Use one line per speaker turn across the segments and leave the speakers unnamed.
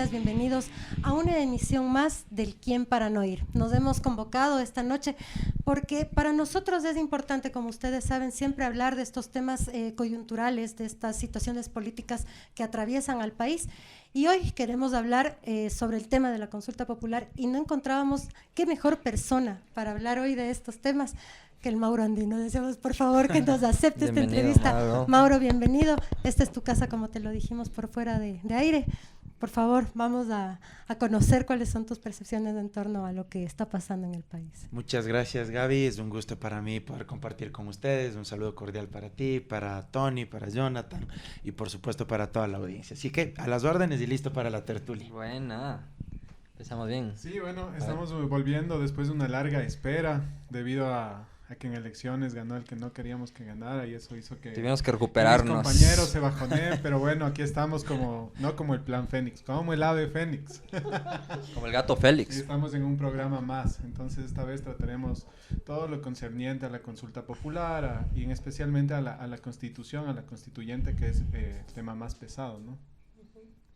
bienvenidas, bienvenidos a una emisión más del ¿Quién para no ir? Nos hemos convocado esta noche porque para nosotros es importante, como ustedes saben, siempre hablar de estos temas coyunturales, de estas situaciones políticas que atraviesan al país. Y hoy queremos hablar sobre el tema de la consulta popular y no encontrábamos qué mejor persona para hablar hoy de estos temas que el Mauro Andino. Deseamos por favor que nos acepte esta entrevista. Mauro, bienvenido. Esta es tu casa, como te lo dijimos por fuera de aire. Por favor, vamos a conocer cuáles son tus percepciones en torno a lo que está pasando en el país.
Muchas gracias, Gaby. Es un gusto para mí poder compartir con ustedes. Un saludo cordial para ti, para Tony, para Jonathan y por supuesto para toda la audiencia. Así que a las órdenes y listo para la tertulia.
Buena. Empezamos bien.
Sí, bueno, estamos volviendo después de una larga espera debido a que en elecciones ganó el que no queríamos que ganara y eso hizo que
tuvimos que recuperarnos.
Mis compañeros se bajoné, pero bueno, aquí estamos no como el plan Fénix, como el ave Fénix.
Como el gato Félix.
Sí, estamos en un programa más, entonces esta vez trataremos todo lo concerniente a la consulta popular y especialmente a la constitución, a la constituyente, que es el tema más pesado, ¿no?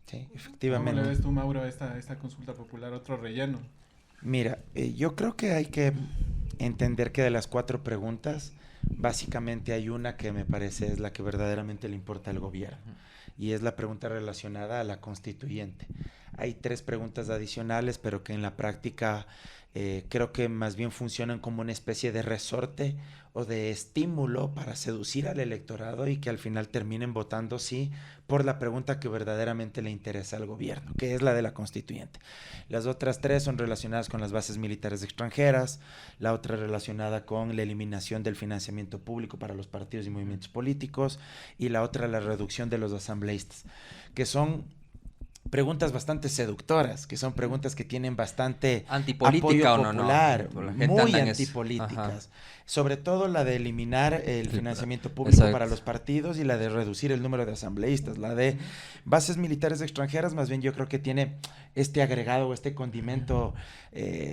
Sí, efectivamente.
¿Cómo le ves tú, Mauro, esta consulta popular, otro relleno?
Mira, yo creo que hay que entender que de las 4 preguntas, básicamente hay una que me parece es la que verdaderamente le importa al gobierno, y es la pregunta relacionada a la constituyente. Hay 3 preguntas adicionales, pero que en la práctica creo que más bien funcionan como una especie de resorte o de estímulo para seducir al electorado y que al final terminen votando sí por la pregunta que verdaderamente le interesa al gobierno, que es la de la constituyente. Las otras 3 son relacionadas con las bases militares extranjeras, la otra relacionada con la eliminación del financiamiento público para los partidos y movimientos políticos, y la otra la reducción de los asambleístas, que son preguntas bastante seductoras, que son preguntas que tienen bastante
antipolítica
apoyo popular,
no,
muy antipolíticas. Sobre todo la de eliminar el financiamiento público
Exacto.
para los partidos y la de reducir el número de asambleístas. La de bases militares extranjeras, más bien yo creo que tiene este agregado, este condimento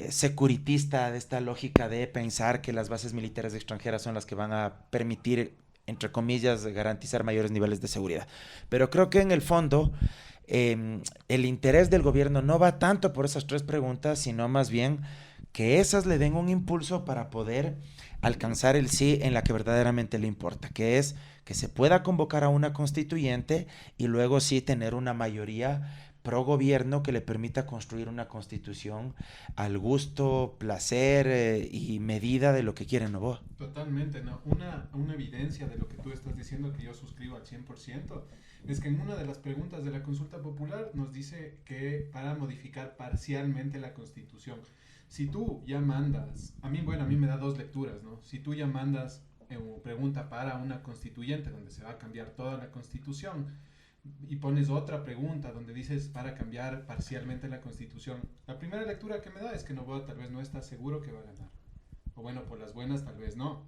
securitista, de esta lógica de pensar que las bases militares extranjeras son las que van a permitir, entre comillas, garantizar mayores niveles de seguridad. Pero creo que en el fondo el interés del gobierno no va tanto por esas 3 preguntas, sino más bien que esas le den un impulso para poder alcanzar el sí en la que verdaderamente le importa, que es que se pueda convocar a una constituyente y luego sí tener una mayoría pro gobierno que le permita construir una constitución al gusto, placer y medida de lo que quiere Novoa.
Totalmente, ¿no? Una evidencia de lo que tú estás diciendo, que yo suscribo al 100%, es que en una de las preguntas de la consulta popular nos dice que para modificar parcialmente la constitución, si tú ya mandas, a mí me da 2 lecturas, ¿no? Si tú ya mandas pregunta para una constituyente donde se va a cambiar toda la constitución y pones otra pregunta donde dices para cambiar parcialmente la constitución, la primera lectura que me da es que Novoa tal vez no está seguro que va a ganar, o bueno, por las buenas tal vez no.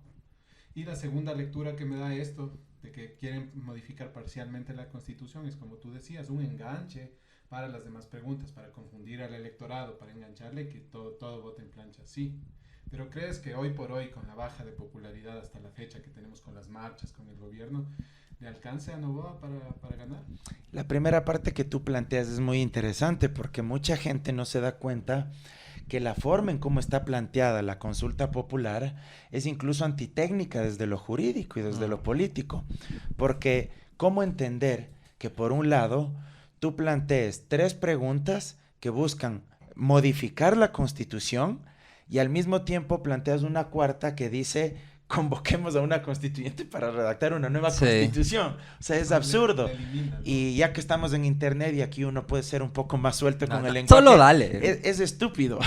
Y la segunda lectura que me da esto, de que quieren modificar parcialmente la constitución, es como tú decías, un enganche para las demás preguntas, para confundir al electorado, para engancharle y que todo vote en plancha, sí. Pero ¿crees que hoy por hoy, con la baja de popularidad hasta la fecha que tenemos con las marchas, con el gobierno, le alcance a Novoa para ganar?
La primera parte que tú planteas es muy interesante porque mucha gente no se da cuenta que la forma en cómo está planteada la consulta popular es incluso antitécnica desde lo jurídico y desde lo político. Porque, ¿cómo entender que por un lado tú plantees 3 preguntas que buscan modificar la Constitución y al mismo tiempo planteas una 4ª que dice convoquemos a una constituyente para redactar una nueva constitución? O sea, es absurdo. Y ya que estamos en internet y aquí uno puede ser un poco más suelto con el lenguaje.
Solo dale.
Es estúpido.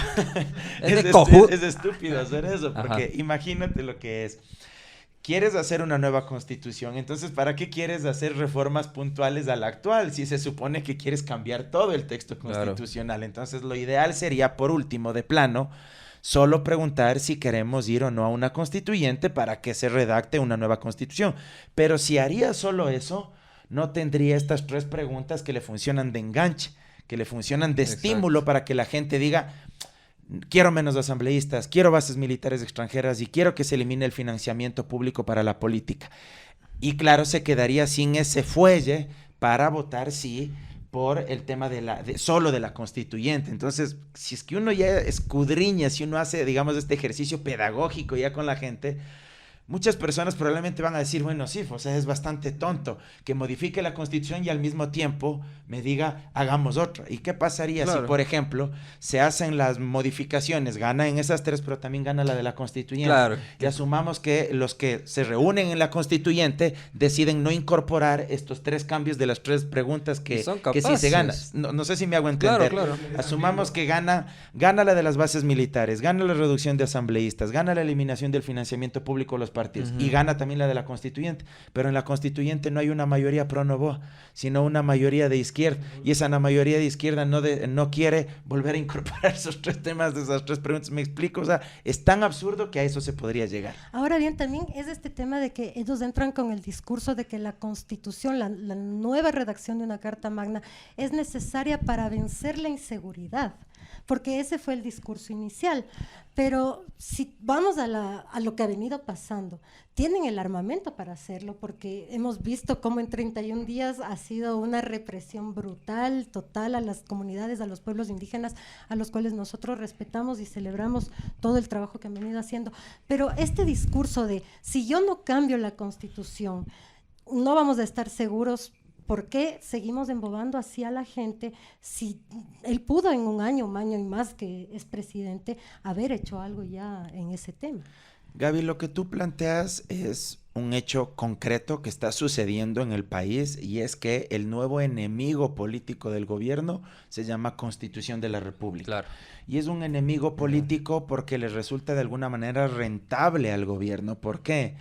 Es
estúpido hacer eso, porque imagínate lo que es. Quieres hacer una nueva constitución, entonces ¿para qué quieres hacer reformas puntuales a la actual si se supone que quieres cambiar todo el texto constitucional? Claro. Entonces lo ideal sería, por último, de plano, solo preguntar si queremos ir o no a una constituyente para que se redacte una nueva constitución. Pero si haría solo eso, no tendría estas 3 preguntas que le funcionan de enganche, que le funcionan de estímulo para que la gente diga: quiero menos asambleístas, quiero bases militares extranjeras y quiero que se elimine el financiamiento público para la política. Y claro, se quedaría sin ese fuelle para votar sí por el tema solo de la constituyente. Entonces, si es que uno ya escudriña, si uno hace, digamos, este ejercicio pedagógico ya con la gente, muchas personas probablemente van a decir, bueno, sí, o sea, es bastante tonto que modifique la Constitución y al mismo tiempo me diga, hagamos otra. ¿Y qué pasaría si, por ejemplo, se hacen las modificaciones, gana en esas 3, pero también gana la de la Constituyente?
Claro.
Y asumamos que los que se reúnen en la Constituyente deciden no incorporar estos 3 cambios de las 3 preguntas que sí se ganan. No sé si me hago entender.
Claro.
Asumamos que gana la de las bases militares, gana la reducción de asambleístas, gana la eliminación del financiamiento público a los partidos y gana también la de la Constituyente. Pero en la Constituyente no hay una mayoría pro Novoa, sino una mayoría de izquierda. Y esa mayoría de izquierda no quiere volver a incorporar esos 3 temas de esas 3 preguntas. ¿Me explico? O sea, es tan absurdo que a eso se podría llegar.
Ahora bien, también es este tema de que ellos entran con el discurso de que la Constitución, la nueva redacción de una Carta Magna, es necesaria para vencer la inseguridad, porque ese fue el discurso inicial. Pero si vamos a lo que ha venido pasando, tienen el armamento para hacerlo, porque hemos visto cómo en 31 días ha sido una represión brutal, total, a las comunidades, a los pueblos indígenas, a los cuales nosotros respetamos y celebramos todo el trabajo que han venido haciendo. Pero este discurso de, si yo no cambio la Constitución, no vamos a estar seguros. ¿Por qué seguimos embobando así a la gente si él pudo en un año y más que es presidente, haber hecho algo ya en ese tema?
Gaby, lo que tú planteas es un hecho concreto que está sucediendo en el país, y es que el nuevo enemigo político del gobierno se llama Constitución de la República.
Claro.
Y es un enemigo político porque le resulta de alguna manera rentable al gobierno. ¿Por qué?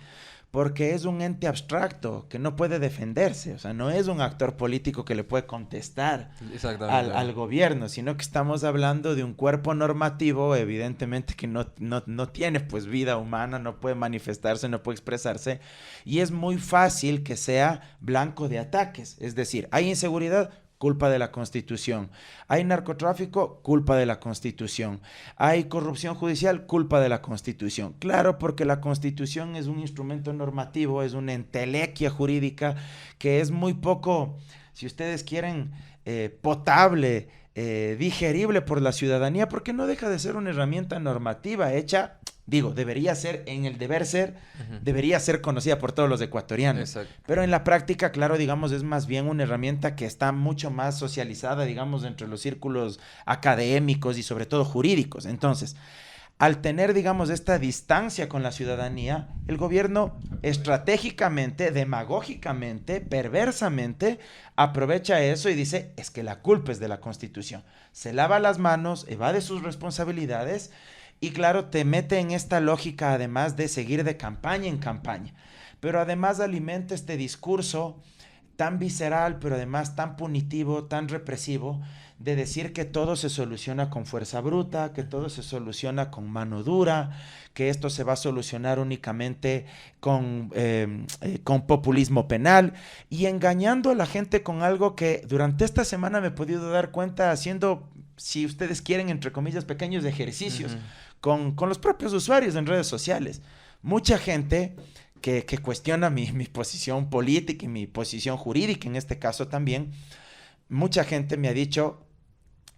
Porque es un ente abstracto que no puede defenderse, o sea, no es un actor político que le puede contestar al gobierno, sino que estamos hablando de un cuerpo normativo, evidentemente, que no tiene pues vida humana, no puede manifestarse, no puede expresarse, y es muy fácil que sea blanco de ataques. Es decir, hay inseguridad, culpa de la Constitución. Hay narcotráfico, culpa de la Constitución. Hay corrupción judicial, culpa de la Constitución. Claro, porque la Constitución es un instrumento normativo, es una entelequia jurídica que es muy poco, si ustedes quieren, potable, digerible por la ciudadanía, porque no deja de ser una herramienta normativa hecha, debería ser, en el deber ser, debería ser conocida por todos los ecuatorianos. Exacto. Pero en la práctica, claro, digamos, es más bien una herramienta que está mucho más socializada, digamos, entre los círculos académicos y sobre todo jurídicos. Entonces, al tener, digamos, esta distancia con la ciudadanía, el gobierno estratégicamente, demagógicamente, perversamente, aprovecha eso y dice, es que la culpa es de la Constitución. Se lava las manos, evade sus responsabilidades y, claro, te mete en esta lógica, además de seguir de campaña en campaña. Pero además alimenta este discurso tan visceral, pero además tan punitivo, tan represivo, de decir que todo se soluciona con fuerza bruta, que todo se soluciona con mano dura, que esto se va a solucionar únicamente con populismo penal, y engañando a la gente con algo que durante esta semana me he podido dar cuenta haciendo, si ustedes quieren, entre comillas, pequeños ejercicios con los propios usuarios en redes sociales. Mucha gente que cuestiona mi posición política y mi posición jurídica, en este caso también, mucha gente me ha dicho,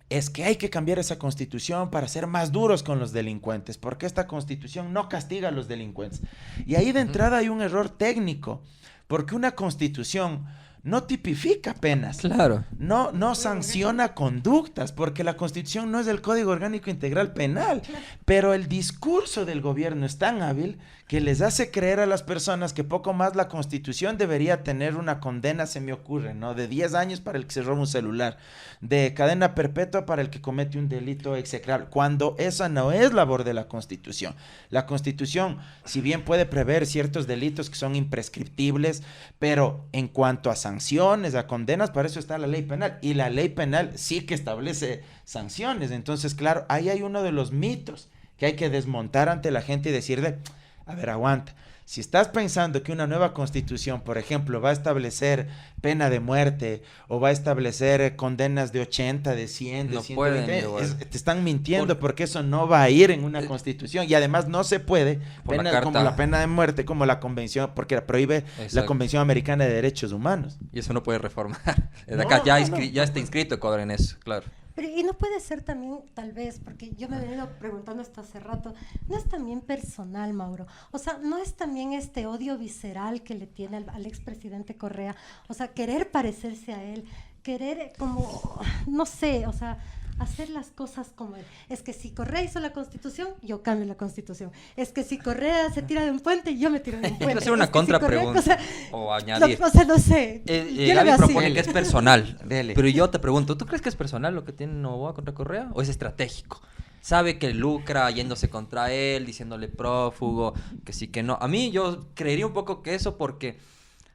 es que hay que cambiar esa Constitución para ser más duros con los delincuentes, porque esta Constitución no castiga a los delincuentes. Y ahí de entrada hay un error técnico, porque una Constitución no tipifica penas,
claro,
no sanciona conductas, porque la Constitución no es el Código Orgánico Integral Penal, pero el discurso del gobierno es tan hábil que les hace creer a las personas que poco más la Constitución debería tener una condena, se me ocurre, ¿no?, de 10 años para el que se roba un celular, de cadena perpetua para el que comete un delito execrable, cuando esa no es labor de la Constitución. La Constitución, si bien puede prever ciertos delitos que son imprescriptibles, pero en cuanto a sanciones, a condenas, para eso está la ley penal, y la ley penal sí que establece sanciones. Entonces, claro, ahí hay uno de los mitos que hay que desmontar ante la gente y decirle, a ver, aguanta, Si estás pensando que una nueva constitución, por ejemplo, va a establecer pena de muerte o va a establecer condenas de 80, de 100, de
No
120,
pueden,
te están mintiendo porque eso no va a ir en una constitución y además no se puede,
Por la
pena,
carta.
como la pena de muerte, como la convención, porque la prohíbe la
Exacto.
Convención Americana de Derechos Humanos.
Y eso no puede reformar. Desde
No,
acá ya,
no, no.
ya está inscrito Ecuador en eso, claro.
Pero, y no puede ser también, tal vez, porque yo me he venido preguntando esto hace rato, ¿no es también personal, Mauro? O sea, ¿no es también este odio visceral que le tiene al expresidente Correa? O sea, querer parecerse a él, querer como, no sé, o sea, hacer las cosas como él. Es que si Correa hizo la Constitución, yo cambio la Constitución. Es que si Correa se tira de un puente, yo me tiro de un puente.
Quiero hacer una
Es que si Correa-
contrapregunta
o sea,
o añadir.
o sea, no sé. Yo lo
Gaby
veo así.
propone que es personal.
Dele.
Pero yo te pregunto, ¿tú crees que es personal lo que tiene Noboa contra Correa o es estratégico? Sabe que lucra yéndose contra él, diciéndole prófugo, que sí, que no. A mí yo creería un poco que eso porque...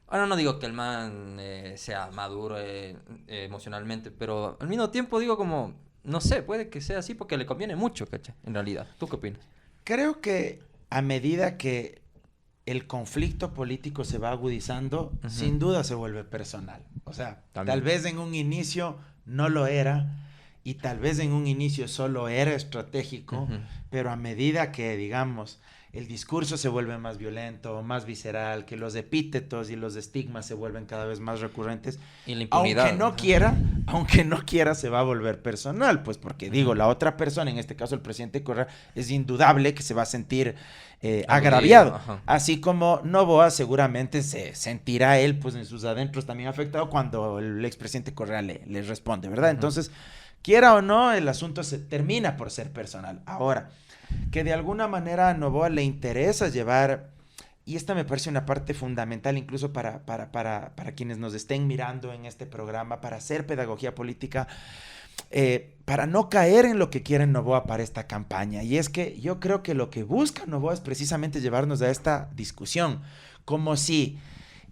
Ahora no digo que el man sea maduro emocionalmente, pero al mismo tiempo digo como... No sé, puede que sea así porque le conviene mucho, ¿cachai? En realidad. ¿Tú qué opinas?
Creo que a medida que el conflicto político se va agudizando, sin duda se vuelve personal. O sea,
También.
tal vez en un inicio no lo era y tal vez en un inicio solo era estratégico, pero a medida que, digamos, el discurso se vuelve más violento, más visceral, que los epítetos y los estigmas se vuelven cada vez más recurrentes,
Y la impunidad.
aunque no quiera, se va a volver personal, pues porque digo, la otra persona, en este caso el presidente Correa, es indudable que se va a sentir agraviado,
Ajá.
así como Noboa seguramente se sentirá él, pues en sus adentros también afectado cuando el expresidente Correa le responde, ¿verdad? Entonces, quiera o no, el asunto se termina por ser personal. Ahora, que de alguna manera a Noboa le interesa llevar, y esta me parece una parte fundamental incluso para quienes nos estén mirando en este programa, para hacer pedagogía política, para no caer en lo que quiere Noboa para esta campaña. Y es que yo creo que lo que busca Noboa es precisamente llevarnos a esta discusión, como si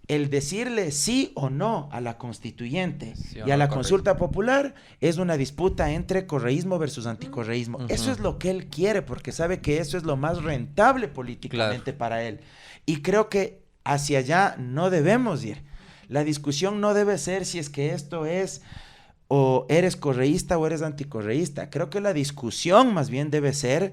el decirle sí o no a la constituyente
Sí o
y a
no
la
al
consulta popular es una disputa entre correísmo versus anticorreísmo. Eso es lo que él quiere porque sabe que eso es lo más rentable políticamente para él. Y creo que hacia allá no debemos ir. La discusión no debe ser si es que esto es o eres correísta o eres anticorreísta. Creo que la discusión más bien debe ser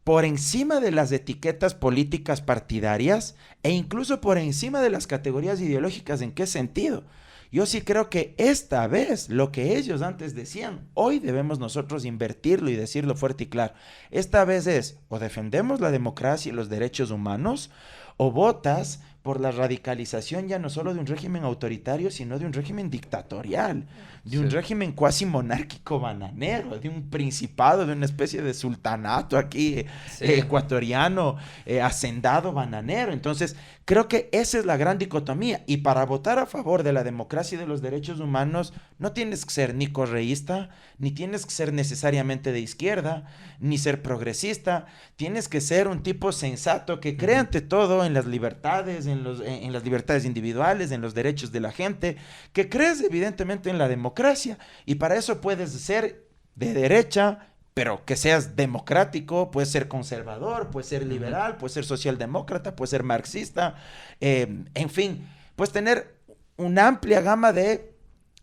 por encima de las etiquetas políticas partidarias e incluso por encima de las categorías ideológicas. ¿En qué sentido? Yo sí creo que esta vez lo que ellos antes decían, hoy debemos nosotros invertirlo y decirlo fuerte y claro. Esta vez es o defendemos la democracia y los derechos humanos o votas por la radicalización ya no solo de un régimen autoritario, sino de un régimen dictatorial, de un régimen cuasi monárquico bananero, de un principado, de una especie de sultanato aquí ecuatoriano, hacendado bananero. Entonces, creo que esa es la gran dicotomía. Y para votar a favor de la democracia y de los derechos humanos, no tienes que ser ni correísta, ni tienes que ser necesariamente de izquierda, ni ser progresista. Tienes que ser un tipo sensato que cree ante todo en las libertades, en las libertades individuales, en los derechos de la gente, que crees evidentemente en la democracia. Y para eso puedes ser de derecha, pero que seas democrático, puedes ser conservador, puedes ser liberal, puedes ser socialdemócrata, puedes ser marxista, en fin, puedes tener una amplia gama de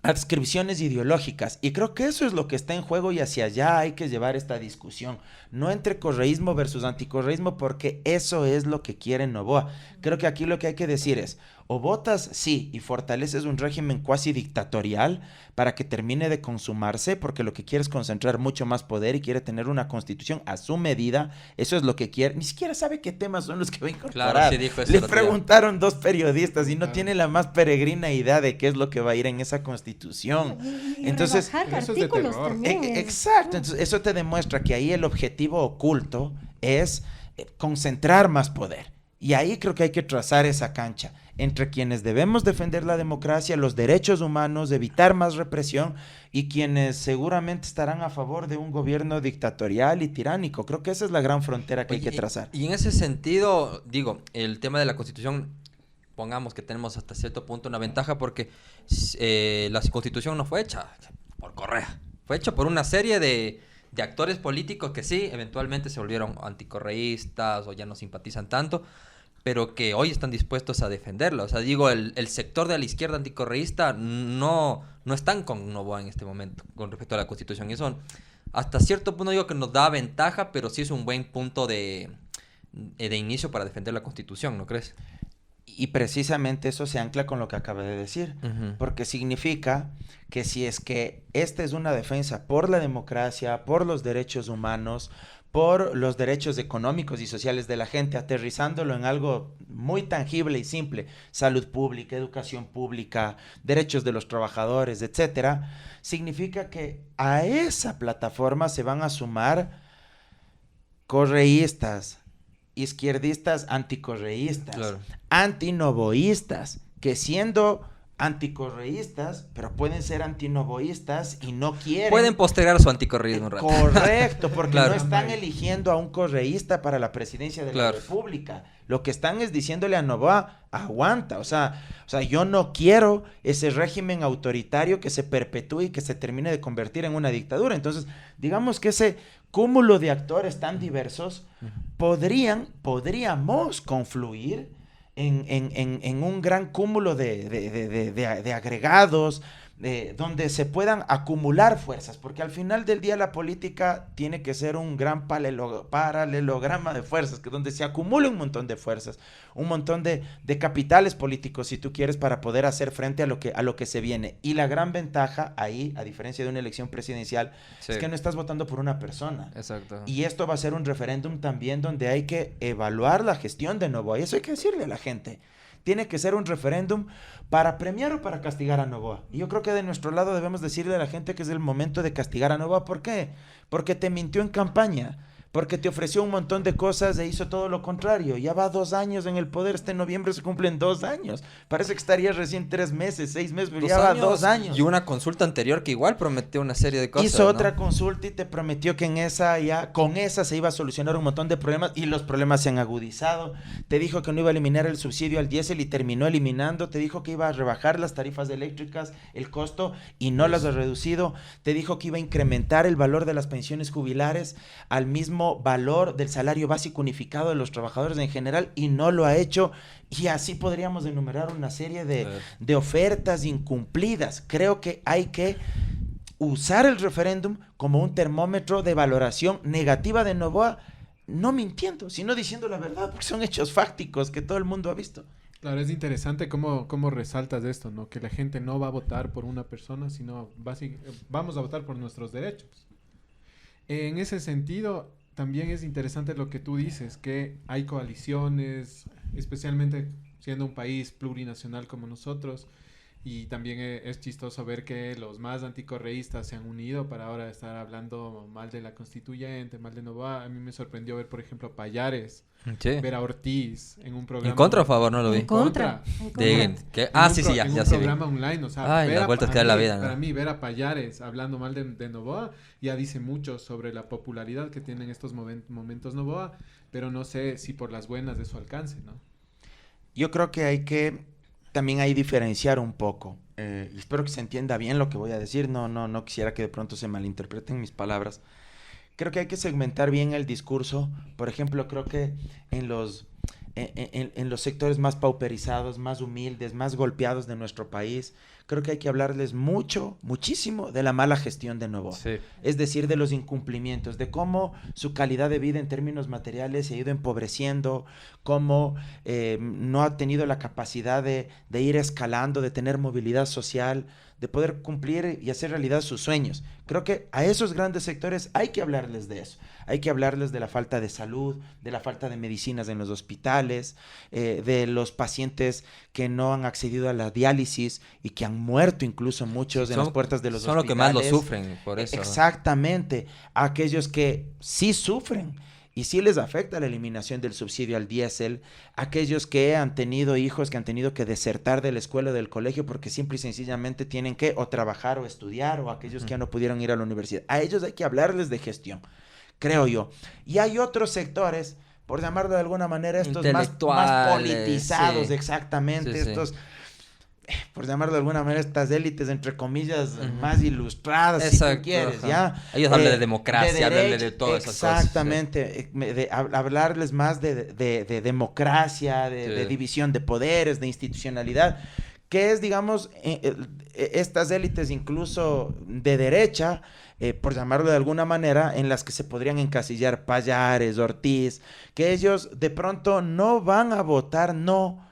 adscripciones ideológicas, y creo que eso es lo que está en juego y hacia allá hay que llevar esta discusión, no entre correísmo versus anticorreísmo, porque eso es lo que quiere Noboa. Creo que aquí lo que hay que decir es, o votas sí y fortaleces un régimen cuasi dictatorial para que termine de consumarse, porque lo que quiere es concentrar mucho más poder y quiere tener una constitución a su medida. Eso es lo que quiere. Ni siquiera sabe qué temas son los que va a incorporar.
Claro, sí dijo eso
Le
el otro día.
preguntaron dos periodistas y no tiene la más peregrina idea de qué es lo que va a ir en esa constitución.
Y
Entonces,
rebajar
eso es de
artículos
terror.
también.
exacto. Entonces, eso te demuestra que ahí el objetivo oculto es concentrar más poder. Y ahí creo que hay que trazar esa cancha entre quienes debemos defender la democracia, los derechos humanos, evitar más represión, y quienes seguramente estarán a favor de un gobierno dictatorial y tiránico. Creo que esa es la gran frontera que hay que trazar.
Y en ese sentido, digo, el tema de la Constitución, pongamos que tenemos hasta cierto punto una ventaja porque la Constitución no fue hecha por Correa, fue hecha por una serie de actores políticos que sí, eventualmente se volvieron anticorreístas o ya no simpatizan tanto, pero que hoy están dispuestos a defenderla. O sea, digo, el sector de la izquierda anticorreísta no están con Noboa en este momento con respecto a la Constitución. Y eso, hasta cierto punto digo que nos da ventaja, pero sí es un buen punto de inicio para defender la Constitución, ¿no crees?
Y precisamente eso se ancla con lo que acaba de decir, porque significa que si es que esta es una defensa por la democracia, por los derechos humanos, por los derechos económicos y sociales de la gente, aterrizándolo en algo muy tangible y simple, salud pública, educación pública, derechos de los trabajadores, etcétera, significa que a esa plataforma se van a sumar correístas, izquierdistas anticorreístas,
Claro.
antinovoístas, que siendo anticorreístas, pero pueden ser antinovoístas y no quieren...
Pueden postergar su anticorreísmo un rato.
Correcto, porque
Claro.
no están eligiendo a un correísta para la presidencia de la
Claro.
República. Lo que están es diciéndole a Noboa, aguanta, o sea, yo no quiero ese régimen autoritario que se perpetúe y que se termine de convertir en una dictadura. Entonces, digamos que ese cúmulo de actores tan diversos podríamos confluir en un gran cúmulo de agregados, donde se puedan acumular fuerzas, porque al final del día la política tiene que ser un gran paralelograma de fuerzas, que donde se acumule un montón de fuerzas, un montón de capitales políticos, si tú quieres, para poder hacer frente a lo que se viene. Y la gran ventaja ahí, a diferencia de una elección presidencial,
Sí.
es que no estás votando por una persona.
Exacto.
Y esto va a ser un referéndum también donde hay que evaluar la gestión de Noboa. Y eso hay que decirle a la gente. Tiene que ser un referéndum para premiar o para castigar a Noboa. Y yo creo que de nuestro lado debemos decirle a la gente que es el momento de castigar a Noboa. ¿Por qué? Porque te mintió en campaña. Porque te ofreció un montón de cosas e hizo todo lo contrario. Ya va 2 años en el poder. Este noviembre se cumplen 2 años. Parece que estaría recién 3 meses, 6 meses, pero ya va 2 años.
Y una consulta anterior que igual prometió una serie de cosas.
Hizo
¿no?
otra consulta y te prometió que con esa se iba a solucionar un montón de problemas y los problemas se han agudizado. Te dijo que no iba a eliminar el subsidio al diésel y terminó eliminando. Te dijo que iba a rebajar las tarifas eléctricas, el costo, y no las ha reducido. Te dijo que iba a incrementar el valor de las pensiones jubilares al mismo valor del salario básico unificado de los trabajadores en general y no lo ha hecho. Y así podríamos enumerar una serie de ofertas incumplidas. Creo que hay que usar el referéndum como un termómetro de valoración negativa de Noboa, no mintiendo, sino diciendo la verdad, porque son hechos fácticos que todo el mundo ha visto.
Claro, es interesante cómo resaltas esto, ¿no? Que la gente no va a votar por una persona, sino vamos a votar por nuestros derechos. En ese sentido, también es interesante lo que tú dices, que hay coaliciones, especialmente siendo un país plurinacional como nosotros, y también es chistoso ver que los más anticorreístas se han unido para ahora estar hablando mal de la constituyente, mal de Noboa. A mí me sorprendió ver, por ejemplo, a Payares,
Sí.
ver a Ortiz en un programa...
¿En contra o a favor? No lo vi.
En contra.
De, ¿qué?
En
Ah,
un
sí,
pro-
sí,
en
ya
un
se vi.
programa online, o sea,
Ay,
ver
las
a-
vueltas
a
que da la
mí-
vida, ¿no?
Para mí, ver a Payares hablando mal de Noboa ya dice mucho sobre la popularidad que tienen estos momentos Noboa, pero no sé si por las buenas de su alcance, ¿no?
Yo creo que hay que también ahí diferenciar un poco. Espero que se entienda bien lo que voy a decir. No quisiera que de pronto se malinterpreten mis palabras. Creo que hay que segmentar bien el discurso. Por ejemplo, creo que en los sectores más pauperizados, más humildes, más golpeados de nuestro país, creo que hay que hablarles muchísimo de la mala gestión de Noboa.
Sí.
Es decir, de los incumplimientos, de cómo su calidad de vida en términos materiales se ha ido empobreciendo, cómo no ha tenido la capacidad de ir escalando, de tener movilidad social, de poder cumplir y hacer realidad sus sueños. Creo que a esos grandes sectores hay que hablarles de eso. Hay que hablarles de la falta de salud, de la falta de medicinas en los hospitales, de los pacientes que no han accedido a la diálisis y que han muerto incluso muchos en las puertas de los
Son
hospitales.
los que más lo sufren, por eso.
Exactamente. Aquellos que sí sufren y sí les afecta la eliminación del subsidio al diésel, aquellos que han tenido hijos que han tenido que desertar de la escuela o del colegio porque simple y sencillamente tienen que o trabajar o estudiar, o aquellos que ya no pudieron ir a la universidad. A ellos hay que hablarles de gestión, creo yo. Y hay otros sectores, por llamarlo de alguna manera, estos más
Intelectuales,
politizados,
sí.
exactamente,
Sí, sí.
estos por llamarlo de alguna manera, estas élites, entre comillas,
Ujú.
más ilustradas,
Exacto,
si tú quieres,
ajá.
¿ya?
Ellos hablan de democracia, hablan de todas esas cosas.
Exactamente, hablarles más de democracia, de
Sí.
división de poderes, de institucionalidad, que es, digamos, estas élites incluso de derecha, por llamarlo de alguna manera, en las que se podrían encasillar Pallares, Ortiz, que ellos de pronto no van a votar no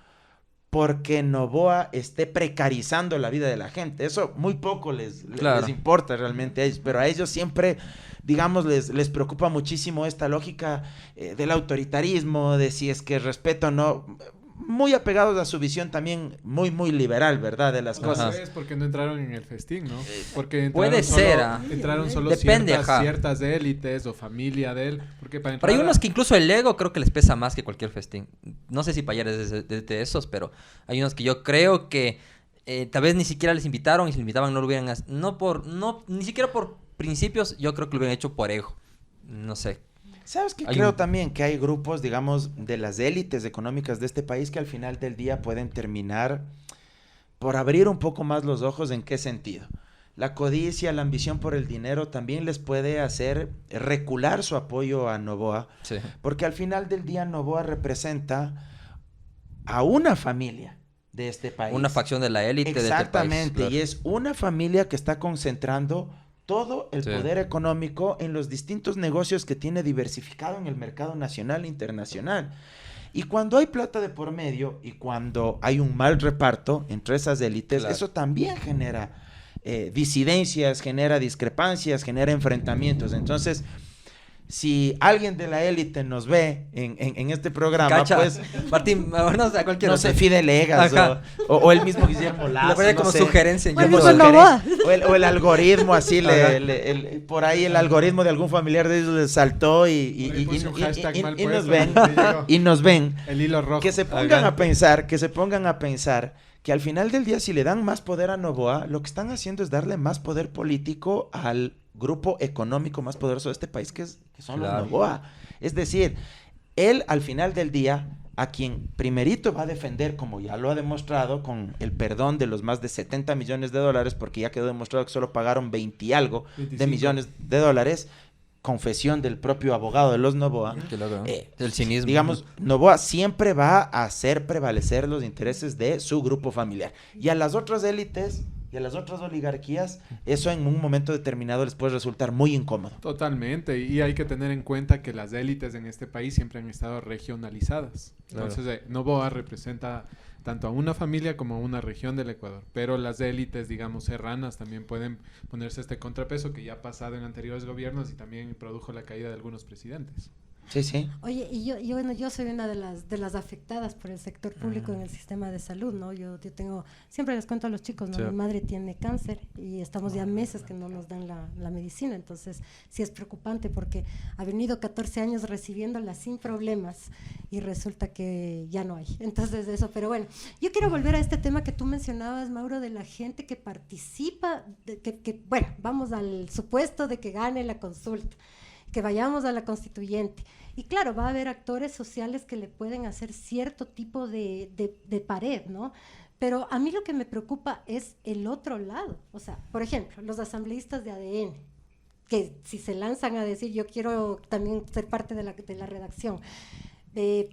porque Noboa esté precarizando la vida de la gente. Eso muy poco
Claro.
les importa realmente a ellos, pero a ellos siempre, digamos, les preocupa muchísimo esta lógica del autoritarismo, de si es que respeto o no, muy apegados a su visión también muy, muy liberal, ¿verdad? De las
Ajá.
cosas.
Es porque no entraron en el festín, ¿no? Porque
Puede
entraron solo,
ser,
entraron solo
Depende, ajá.
ciertas élites o familia de él. Porque para
Pero hay
entrar
unos que incluso el ego creo que les pesa más que cualquier festín. No sé si Payares es de esos, pero hay unos que yo creo que tal vez ni siquiera les invitaron, y si les invitaban no lo hubieran... ni siquiera por principios, yo creo que lo hubieran hecho por ego. No sé.
¿Sabes qué?
Hay
Creo
un-
también que hay grupos, digamos, de las élites económicas de este país que al final del día pueden terminar por abrir un poco más los ojos. ¿En qué sentido? La codicia, la ambición por el dinero también les puede hacer recular su apoyo a Noboa,
Sí.
porque al final del día Noboa representa a una familia de este país.
Una facción de la élite de este país.
Exactamente,
Claro.
y es una familia que está concentrando todo el
Sí.
poder económico en los distintos negocios que tiene diversificado en el mercado nacional e internacional. Y cuando hay plata de por medio y cuando hay un mal reparto entre esas élites,
Claro.
eso también genera disidencias, genera discrepancias, genera enfrentamientos. Entonces, si alguien de la élite nos ve en este programa,
Cacha.
pues,
Martín, vámonos a cualquier
no
otro.
sé, Fidel Egas
Ajá.
o el mismo Guillermo Lazo.
Le ponía
no
como
sé.
sugerencia en
O el
YouTube.
mismo Noboa.
O el algoritmo así,
Ajá.
por ahí el algoritmo de algún familiar de ellos les saltó y
Por ahí puse un hashtag mal
nos
puesto,
ven,
me llegó.
y nos ven,
el hilo rojo.
que se pongan
Ajá.
a pensar que al final del día, si le dan más poder a Noboa, lo que están haciendo es darle más poder político al grupo económico más poderoso de este país, que son
Claro.
los Noboa. Es decir, él al final del día, a quien primerito va a defender, como ya lo ha demostrado, con el perdón de los más de 70 millones de dólares, porque ya quedó demostrado que solo pagaron 20 y algo de
25.
millones de dólares, confesión del propio abogado de los Noboa.
Qué loco, ¿no? El cinismo.
Digamos, Noboa siempre va a hacer prevalecer los intereses de su grupo familiar. Y a las otras élites y a las otras oligarquías, eso en un momento determinado les puede resultar muy incómodo.
Totalmente, y hay que tener en cuenta que las élites en este país siempre han estado regionalizadas.
Claro.
Entonces, Noboa representa tanto a una familia como a una región del Ecuador. Pero las élites, digamos, serranas también pueden ponerse este contrapeso que ya ha pasado en anteriores gobiernos y también produjo la caída de algunos presidentes.
Sí, sí.
Oye, bueno, yo soy una de las afectadas por el sector público en el sistema de salud, ¿no? Yo tengo, siempre les cuento a los chicos, ¿no?
Sí.
Mi madre tiene cáncer y estamos ya meses que no nos dan la medicina, entonces sí es preocupante porque ha venido 14 años recibiéndola sin problemas y resulta que ya no hay. Entonces eso, pero bueno, yo quiero volver a este tema que tú mencionabas, Mauro, de la gente que participa, bueno, vamos al supuesto de que gane la consulta, que vayamos a la constituyente. Y claro, va a haber actores sociales que le pueden hacer cierto tipo de pared, ¿no? Pero a mí lo que me preocupa es el otro lado. O sea, por ejemplo, los asambleístas de ADN, que si se lanzan a decir yo quiero también ser parte de la redacción,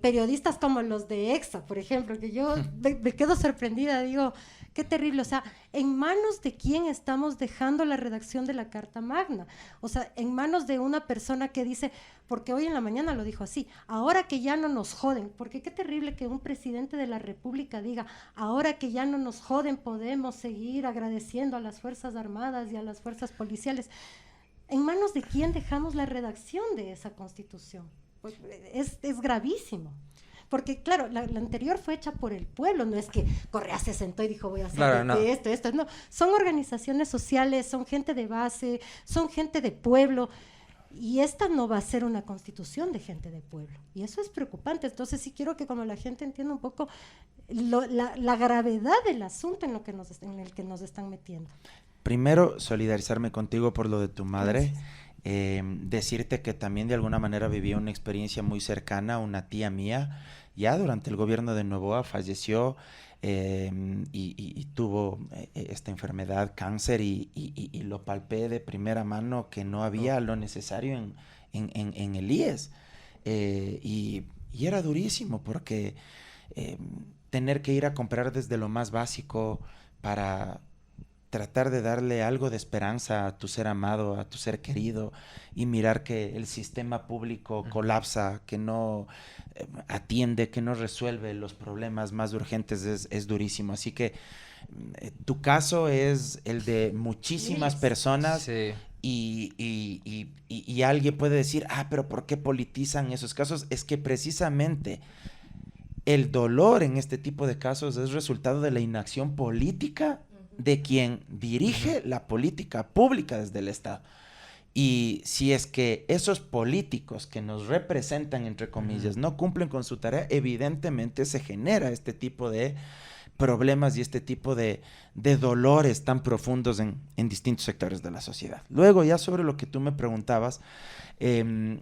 periodistas como los de EXA, por ejemplo, que yo me quedo sorprendida, digo, qué terrible, o sea, ¿en manos de quién estamos dejando la redacción de la Carta Magna? O sea, en manos de una persona que dice, porque hoy en la mañana lo dijo así, ahora que ya no nos joden, porque qué terrible que un presidente de la República diga, ahora que ya no nos joden, podemos seguir agradeciendo a las Fuerzas Armadas y a las fuerzas policiales. ¿En manos de quién dejamos la redacción de esa Constitución? Pues es gravísimo. Porque, claro, la anterior fue hecha por el pueblo, no es que Correa se sentó y dijo voy a hacer
Claro, no.
esto, no. Son organizaciones sociales, son gente de base, son gente de pueblo, y esta no va a ser una constitución de gente de pueblo, y eso es preocupante. Entonces sí quiero que como la gente entienda un poco la gravedad del asunto en el que nos están metiendo.
Primero, solidarizarme contigo por lo de tu madre.
Gracias.
Decirte que también de alguna manera viví una experiencia muy cercana. Una tía mía, ya durante el gobierno de Noboa, falleció y tuvo esta enfermedad, cáncer, y lo palpé de primera mano que no había lo necesario en el IES. Y era durísimo porque tener que ir a comprar desde lo más básico para tratar de darle algo de esperanza a tu ser amado, a tu ser querido, y mirar que el sistema público colapsa, que no atiende, que no resuelve los problemas más urgentes, es durísimo. Así que tu caso es el de muchísimas personas.
Sí.
Y alguien puede decir, pero ¿por qué politizan esos casos? Es que precisamente el dolor en este tipo de casos es resultado de la inacción política de quien dirige la política pública desde el Estado. Y si es que esos políticos que nos representan, entre comillas, no cumplen con su tarea, evidentemente se genera este tipo de problemas y este tipo de dolores tan profundos en distintos sectores de la sociedad. Luego, ya sobre lo que tú me preguntabas,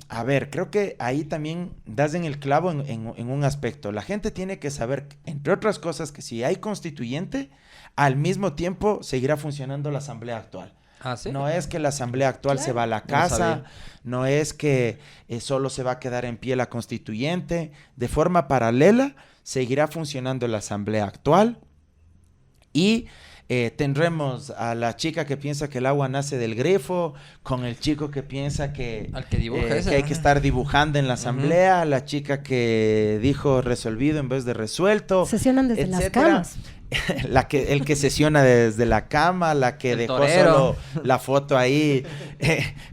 a ver, creo que ahí también das en el clavo en un aspecto. La gente tiene que saber, entre otras cosas, que si hay constituyente, al mismo tiempo seguirá funcionando la asamblea actual.
¿Ah, sí?
No es que la asamblea actual se va a la casa, no es que solo se va a quedar en pie la constituyente. De forma paralela seguirá funcionando la asamblea actual y tendremos a la chica que piensa que el agua nace del grifo, con el chico que piensa que,
Al que dibuja ese,
que hay que estar dibujando en la asamblea, la chica que dijo resolvido en vez de resuelto.
Sesionan desde las
etcétera.
camas.
El que sesiona desde la cama, la que
El
dejó
torero.
solo la foto ahí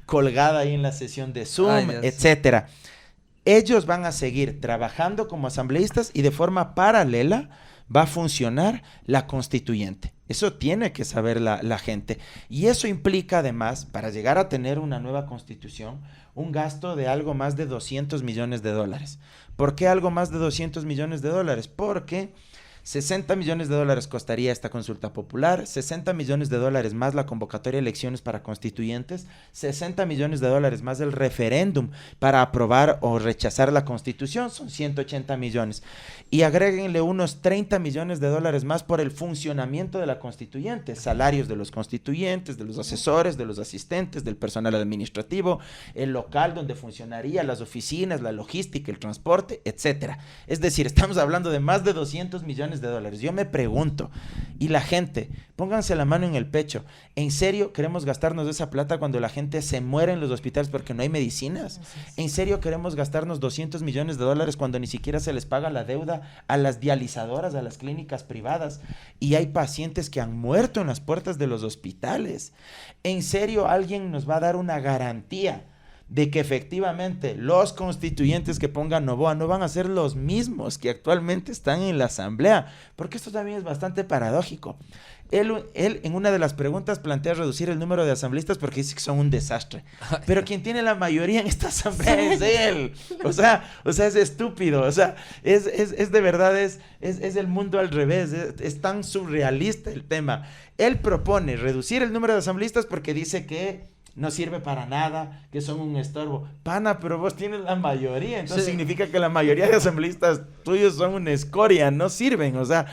colgada ahí en la sesión de Zoom,
Ay, Dios.
etcétera. Ellos van a seguir trabajando como asambleístas y de forma paralela va a funcionar la constituyente. Eso tiene que saber la gente. Y eso implica además, para llegar a tener una nueva constitución, un gasto de algo más de $200 millones. ¿Por qué algo más de $200 millones? Porque $60 millones costaría esta consulta popular, $60 millones más la convocatoria de elecciones para constituyentes, $60 millones más el referéndum para aprobar o rechazar la constitución, son $180 millones. Y agréguenle unos $30 millones más por el funcionamiento de la constituyente, salarios de los constituyentes, de los asesores, de los asistentes, del personal administrativo, el local donde funcionaría, las oficinas, la logística, el transporte, etcétera. Es decir, estamos hablando de más de $200 millones. Yo me pregunto, y la gente, pónganse la mano en el pecho, ¿en serio queremos gastarnos esa plata cuando la gente se muere en los hospitales porque no hay medicinas? ¿En serio queremos gastarnos $200 millones cuando ni siquiera se les paga la deuda a las dializadoras, a las clínicas privadas, y hay pacientes que han muerto en las puertas de los hospitales? ¿En serio alguien nos va a dar una garantía de que efectivamente los constituyentes que pongan Noboa no van a ser los mismos que actualmente están en la asamblea? Porque esto también es bastante paradójico. Él en una de las preguntas plantea reducir el número de asambleístas porque dice que son un desastre. Pero quien tiene la mayoría en esta asamblea es él. O sea, es estúpido. O sea, es de verdad, es el mundo al revés. Es tan surrealista el tema. Él propone reducir el número de asambleístas porque dice que no sirve para nada, que son un estorbo. Pana, pero vos tienes la mayoría, entonces significa que la mayoría de asambleístas tuyos son una escoria, no sirven. O sea,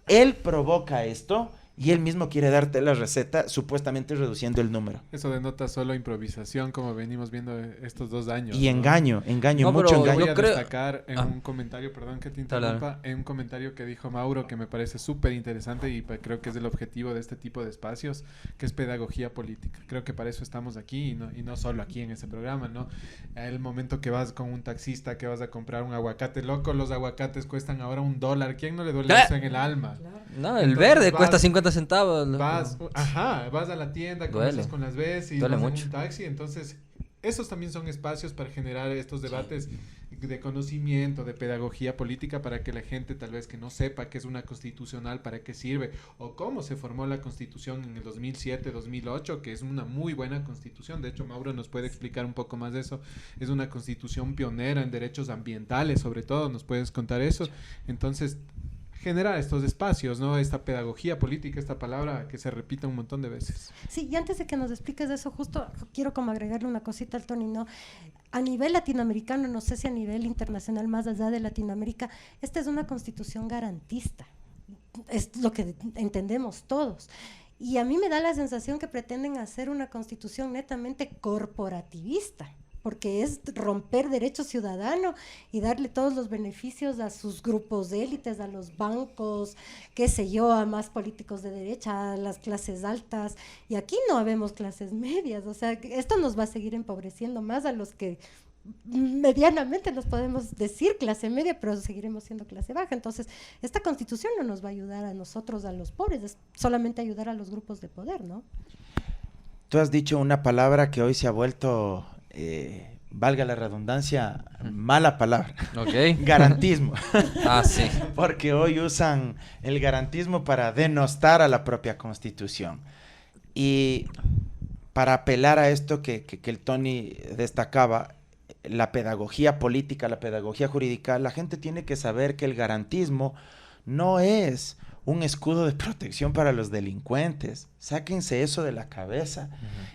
él provoca esto y él mismo quiere darte la receta, supuestamente reduciendo el número.
Eso denota solo improvisación, como venimos viendo estos 2 años.
Y
¿no?
engaño,
No,
mucho
pero
engaño.
Voy a
Yo creo-
destacar en un comentario, perdón que te interrumpa, en un comentario que dijo Mauro que me parece súper interesante y creo que es el objetivo de este tipo de espacios, que es pedagogía política. Creo que para eso estamos aquí y no solo aquí en ese programa, ¿no? El momento que vas con un taxista, que vas a comprar un aguacate, loco, los aguacates cuestan ahora $1. ¿Quién no le duele eso en el alma?
No, el
Entonces
verde
vas-
cuesta 50 centavos. loco.
Vas a la tienda,
Duele.
conversas con las veces y
Duele
vas
mucho.
en un taxi, entonces esos también son espacios para generar estos debates de conocimiento, de pedagogía política para que la gente tal vez que no sepa qué es una constitucional, para qué sirve o cómo se formó la constitución en el 2007-2008, que es una muy buena constitución. De hecho, Mauro nos puede explicar un poco más de eso. Es una constitución pionera en derechos ambientales, sobre todo, ¿nos puedes contar eso? Entonces, generar estos espacios, ¿no? Esta pedagogía política, esta palabra que se repite un montón de veces.
Sí, y antes de que nos expliques eso, justo quiero como agregarle una cosita al Tony, ¿no? A nivel latinoamericano, no sé si a nivel internacional, más allá de Latinoamérica, esta es una constitución garantista, es lo que entendemos todos. Y a mí me da la sensación que pretenden hacer una constitución netamente corporativista, porque es romper derecho ciudadano y darle todos los beneficios a sus grupos de élites, a los bancos, qué sé yo, a más políticos de derecha, a las clases altas. Y aquí no habemos clases medias, o sea, esto nos va a seguir empobreciendo más a los que medianamente nos podemos decir clase media, pero seguiremos siendo clase baja. Entonces, esta constitución no nos va a ayudar a nosotros, a los pobres, es solamente ayudar a los grupos de poder, ¿no?
Tú has dicho una palabra que hoy se ha vuelto... valga la redundancia, mala palabra.
Ok.
Garantismo.
Ah, sí.
Porque hoy usan el garantismo para denostar a la propia Constitución. Y para apelar a esto que el Tony destacaba, la pedagogía política, la pedagogía jurídica, la gente tiene que saber que el garantismo no es un escudo de protección para los delincuentes. Sáquense eso de la cabeza.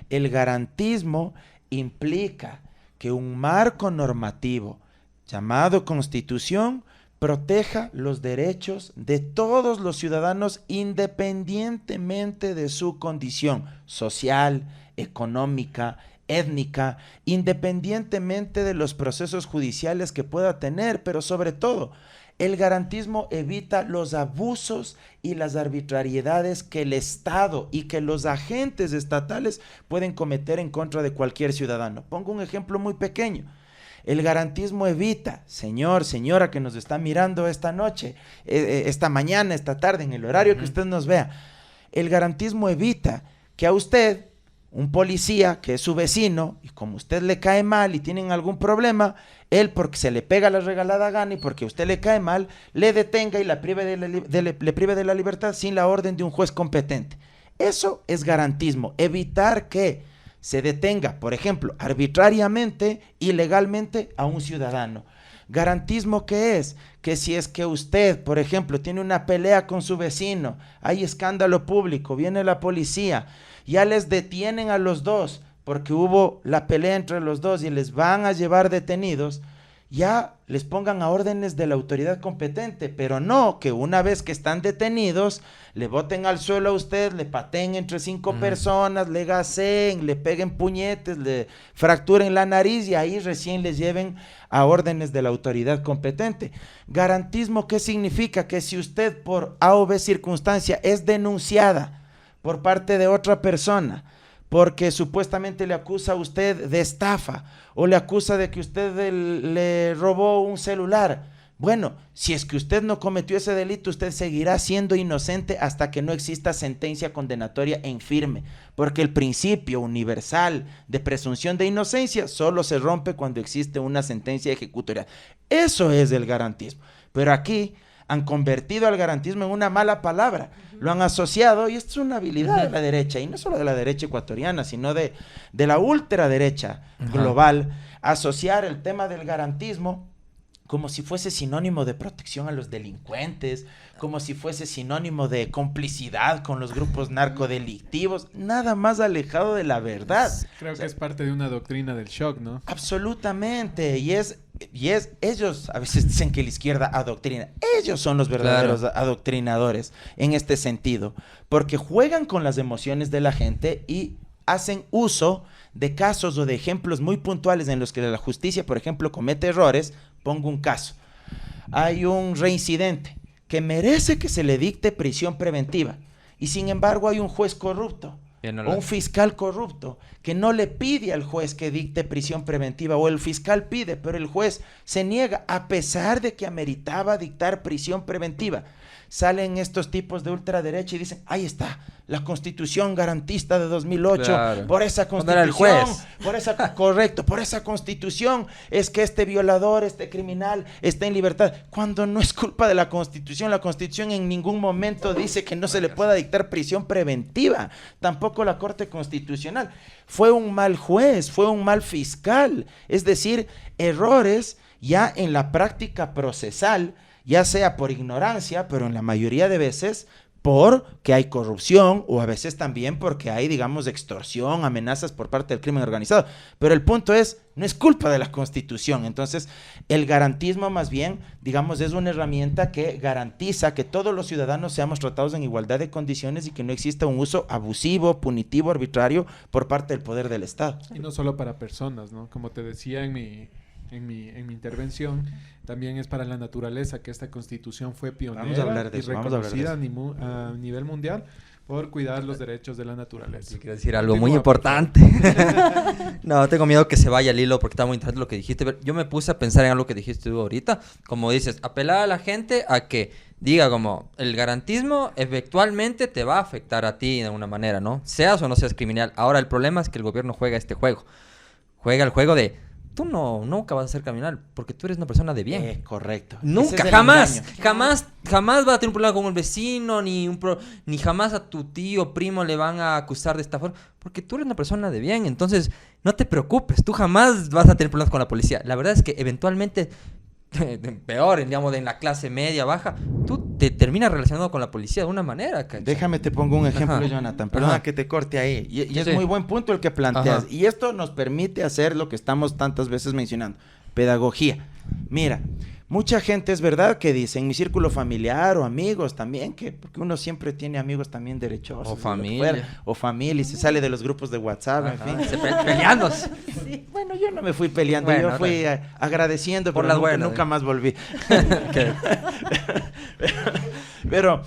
El garantismo implica que un marco normativo llamado Constitución proteja los derechos de todos los ciudadanos independientemente de su condición social, económica, étnica, independientemente de los procesos judiciales que pueda tener, pero sobre todo, el garantismo evita los abusos y las arbitrariedades que el Estado y que los agentes estatales pueden cometer en contra de cualquier ciudadano. Pongo un ejemplo muy pequeño. El garantismo evita, señor, señora que nos está mirando esta noche, esta mañana, esta tarde, en el horario que usted nos vea, el garantismo evita que a usted, un policía que es su vecino, y como usted le cae mal y tienen algún problema, él porque se le pega la regalada gana y porque a usted le cae mal, le detenga y le prive de la libertad sin la orden de un juez competente. Eso es garantismo, evitar que se detenga, por ejemplo, arbitrariamente, ilegalmente a un ciudadano. Garantismo, ¿qué es? Que si es que usted, por ejemplo, tiene una pelea con su vecino, hay escándalo público, viene la policía, ya les detienen a los dos porque hubo la pelea entre los dos y les van a llevar detenidos, ya les pongan a órdenes de la autoridad competente, pero no que una vez que están detenidos, le boten al suelo a usted, le pateen entre 5 personas, le gaseen, le peguen puñetes, le fracturen la nariz y ahí recién les lleven a órdenes de la autoridad competente. Garantismo, ¿qué significa? Que si usted por A o B circunstancia es denunciada por parte de otra persona, porque supuestamente le acusa a usted de estafa o le acusa de que usted le robó un celular. Bueno, si es que usted no cometió ese delito, usted seguirá siendo inocente hasta que no exista sentencia condenatoria en firme, porque el principio universal de presunción de inocencia solo se rompe cuando existe una sentencia ejecutoria. Eso es el garantismo. Pero aquí han convertido al garantismo en una mala palabra, lo han asociado, y esto es una habilidad de la derecha, y no solo de la derecha ecuatoriana, sino de la ultraderecha global, asociar el tema del garantismo como si fuese sinónimo de protección a los delincuentes, como si fuese sinónimo de complicidad con los grupos narcodelictivos, nada más alejado de la verdad.
Creo que es parte de una doctrina del shock, ¿no?
Absolutamente, y ellos a veces dicen que la izquierda adoctrina, ellos son los verdaderos adoctrinadores en este sentido, porque juegan con las emociones de la gente y hacen uso de casos o de ejemplos muy puntuales en los que la justicia, por ejemplo, comete errores. Pongo un caso, hay un reincidente que merece que se le dicte prisión preventiva y sin embargo hay un juez corrupto o un fiscal corrupto que no le pide al juez que dicte prisión preventiva, o el fiscal pide, pero el juez se niega a pesar de que ameritaba dictar prisión preventiva. Salen estos tipos de ultraderecha y dicen, ahí está, la Constitución garantista de 2008, claro. Por esa Constitución, por esa Constitución es que este violador, este criminal está en libertad, cuando no es culpa de la Constitución en ningún momento dice que no se le pueda dictar prisión preventiva, tampoco la Corte Constitucional. Fue un mal juez, fue un mal fiscal, es decir, errores ya en la práctica procesal. ya sea por ignorancia, pero en la mayoría de veces porque hay corrupción o a veces también porque hay, digamos, extorsión, amenazas por parte del crimen organizado. Pero el punto es, no es culpa de la Constitución. Entonces, el garantismo más bien, digamos, es una herramienta que garantiza que todos los ciudadanos seamos tratados en igualdad de condiciones y que no exista un uso abusivo, punitivo, arbitrario por parte del poder del Estado.
Y no solo para personas, ¿no? Como te decía en mi intervención, también es para la naturaleza que esta constitución fue pionera y reconocida a nivel mundial por cuidar los derechos de la naturaleza.
Quiero decir algo muy importante. No, tengo miedo que se vaya el hilo porque está muy interesante lo que dijiste. Pero yo me puse a pensar en algo que dijiste tú ahorita. Como dices, apelar a la gente a que diga como el garantismo eventualmente te va a afectar a ti de alguna manera, ¿no? Seas o no seas criminal. Ahora el problema es que el gobierno juega este juego. Juega el juego de... Tú nunca vas a ser criminal porque tú eres una persona de bien.
Correcto.
Nunca, jamás vas a tener un problema con un vecino, ni jamás a tu tío, primo le van a acusar de esta forma, porque tú eres una persona de bien. Entonces, no te preocupes, tú jamás vas a tener problemas con la policía. La verdad es que eventualmente, peor, digamos, en la clase media, baja, tú te terminas relacionando con la policía de una manera, ¿cachai?
Déjame te pongo un ejemplo,
Ajá.
Jonathan, perdona
Ajá.
que te corte ahí, y es
Sí.
muy buen punto el que planteas,
Ajá.
y esto nos permite hacer lo que estamos tantas veces mencionando, pedagogía. Mira, mucha gente es verdad que dice, en mi círculo familiar o amigos también, que porque uno siempre tiene amigos también derechosos.
O familia.
O familia, y se sale de los grupos de WhatsApp,
Ajá.
en fin.
Peleándose.
Sí, bueno, yo no me fui peleando,
Bueno,
yo fui agradeciendo,
por
pero
las
nunca,
buenas,
nunca más volví.
¿Qué?
Pero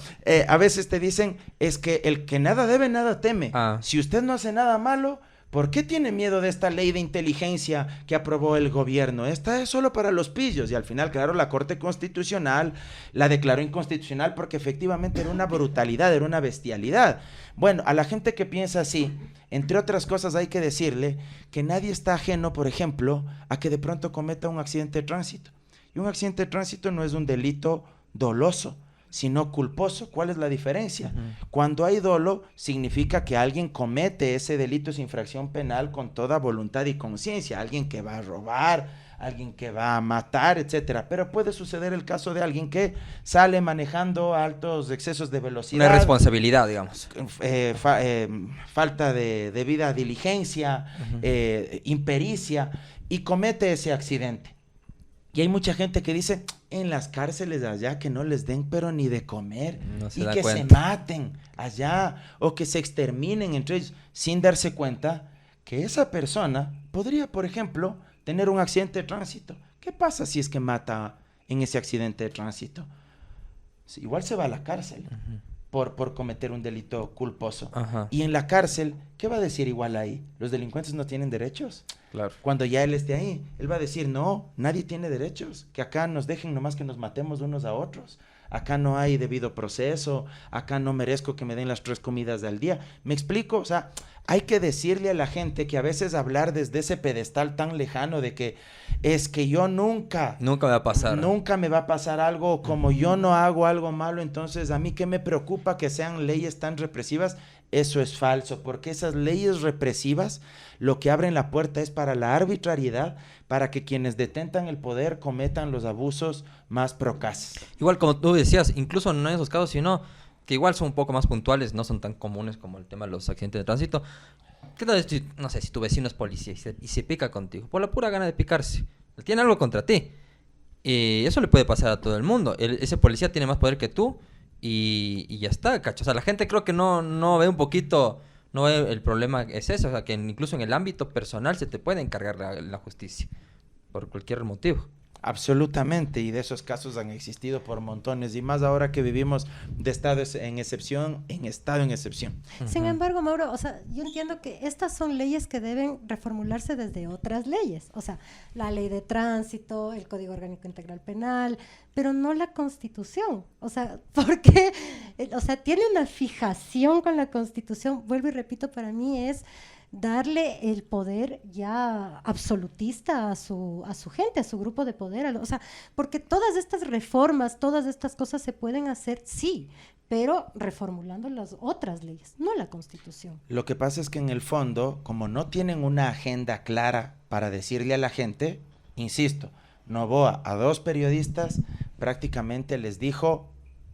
a veces te dicen, es que el que nada debe, nada teme.
Ah.
Si usted no hace nada malo, ¿por qué tiene miedo de esta ley de inteligencia que aprobó el gobierno? Esta es solo para los pillos. Y al final, claro, la Corte Constitucional la declaró inconstitucional porque efectivamente era una brutalidad, era una bestialidad. Bueno, a la gente que piensa así, entre otras cosas hay que decirle que nadie está ajeno, por ejemplo, a que de pronto cometa un accidente de tránsito. Y un accidente de tránsito no es un delito doloso, sino culposo. ¿Cuál es la diferencia? Cuando hay dolo, significa que alguien comete ese delito, esa infracción penal con toda voluntad y conciencia. Alguien que va a robar, alguien que va a matar, etcétera. Pero puede suceder el caso de alguien que sale manejando a altos excesos de velocidad.
Una irresponsabilidad, digamos.
Falta de debida diligencia, impericia, y comete ese accidente. Y hay mucha gente que dice, en las cárceles allá que no les den pero ni de comer,
No se
y
da
que
cuenta.
se maten allá o que se exterminen entre ellos sin darse cuenta que esa persona podría, por ejemplo, tener un accidente de tránsito. ¿Qué pasa si es que mata en ese accidente de tránsito? Igual se va a la cárcel por cometer un delito culposo.
Ajá.
Y en la cárcel, ¿qué va a decir igual ahí? ¿Los delincuentes no tienen derechos?
Claro.
Cuando ya él esté ahí, él va a decir, no, nadie tiene derechos, que acá nos dejen nomás que nos matemos unos a otros, acá no hay debido proceso, acá no merezco que me den las 3 comidas al día. ¿Me explico? O sea, hay que decirle a la gente que a veces hablar desde ese pedestal tan lejano de que es que yo nunca
me va a pasar.
Nunca me va a pasar algo, como yo no hago algo malo, entonces a mí qué me preocupa que sean leyes tan represivas. Eso es falso, porque esas leyes represivas lo que abren la puerta es para la arbitrariedad, para que quienes detentan el poder cometan los abusos más procaces.
Igual como tú decías, incluso no en esos casos, sino que igual son un poco más puntuales, no son tan comunes como el tema de los accidentes de tránsito. ¿Qué tal si, no sé, si tu vecino es policía y se pica contigo? Por la pura gana de picarse. Él tiene algo contra ti. Y eso le puede pasar a todo el mundo. Ese policía tiene más poder que tú y ya está, cacho. O sea, la gente creo que no ve un poquito, no ve el problema es eso. O sea, que incluso en el ámbito personal se te puede encargar la justicia por cualquier motivo.
Absolutamente, y de esos casos han existido por montones, y más ahora que vivimos de estado en excepción, en estado en excepción.
Sin embargo, Mauro, o sea, yo entiendo que estas son leyes que deben reformularse desde otras leyes, o sea, la ley de tránsito, el Código Orgánico Integral Penal, pero no la Constitución, o sea, porque, o sea, tiene una fijación con la Constitución, vuelvo y repito, para mí es darle el poder ya absolutista a su gente, a su grupo de poder, o sea, porque todas estas reformas, todas estas cosas se pueden hacer, sí, pero reformulando las otras leyes, no la Constitución.
Lo que pasa es que en el fondo, como no tienen una agenda clara para decirle a la gente, insisto, Noboa a 2 periodistas prácticamente les dijo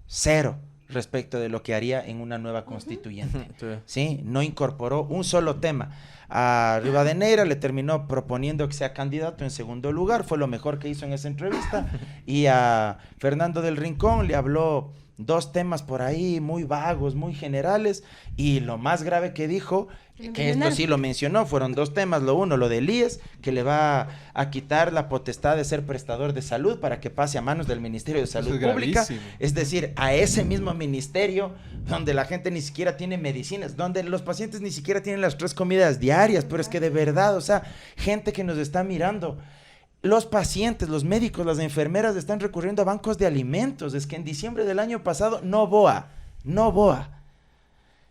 cero respecto de lo que haría en una nueva constituyente. ¿Sí? No incorporó un solo tema. A Rivadeneira le terminó proponiendo que sea candidato en segundo lugar, fue lo mejor que hizo en esa entrevista, y a Fernando del Rincón le habló 2 temas por ahí muy vagos, muy generales, y lo más grave que dijo, que esto sí lo mencionó, fueron 2 temas. Lo uno, lo del IES, que le va a quitar la potestad de ser prestador de salud para que pase a manos del Ministerio de Salud Pública, es decir, a ese mismo ministerio donde la gente ni siquiera tiene medicinas, donde los pacientes ni siquiera tienen las 3 comidas diarias, pero es que de verdad, o sea, gente que nos está mirando, los pacientes, los médicos, las enfermeras están recurriendo a bancos de alimentos. Es que en diciembre del año pasado, Novoa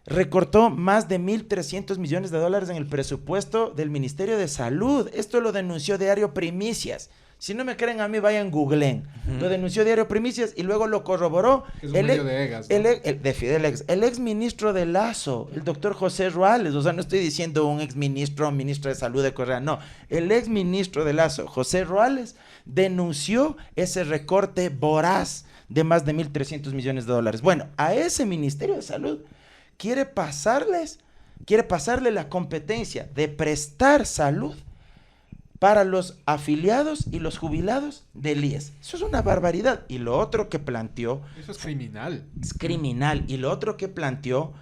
recortó más de $1.300 millones en el presupuesto del Ministerio de Salud. Esto lo denunció Diario Primicias. Si no me creen a mí, vayan, googleen. Lo denunció Diario Primicias y luego lo corroboró
es un medio de EGAS, ¿no?
el ex ministro de Lazo, el doctor José Ruales. O sea, no estoy diciendo un ex ministro o ministro de Salud de Correa, no. El ex ministro de Lazo, José Ruales, denunció ese recorte voraz de más de $1.300 millones. Bueno, a ese Ministerio de Salud quiere pasarle la competencia de prestar salud para los afiliados y los jubilados del IES. Eso es una barbaridad. Y lo otro que planteó...
Eso es criminal.
Es criminal. Y lo otro que planteó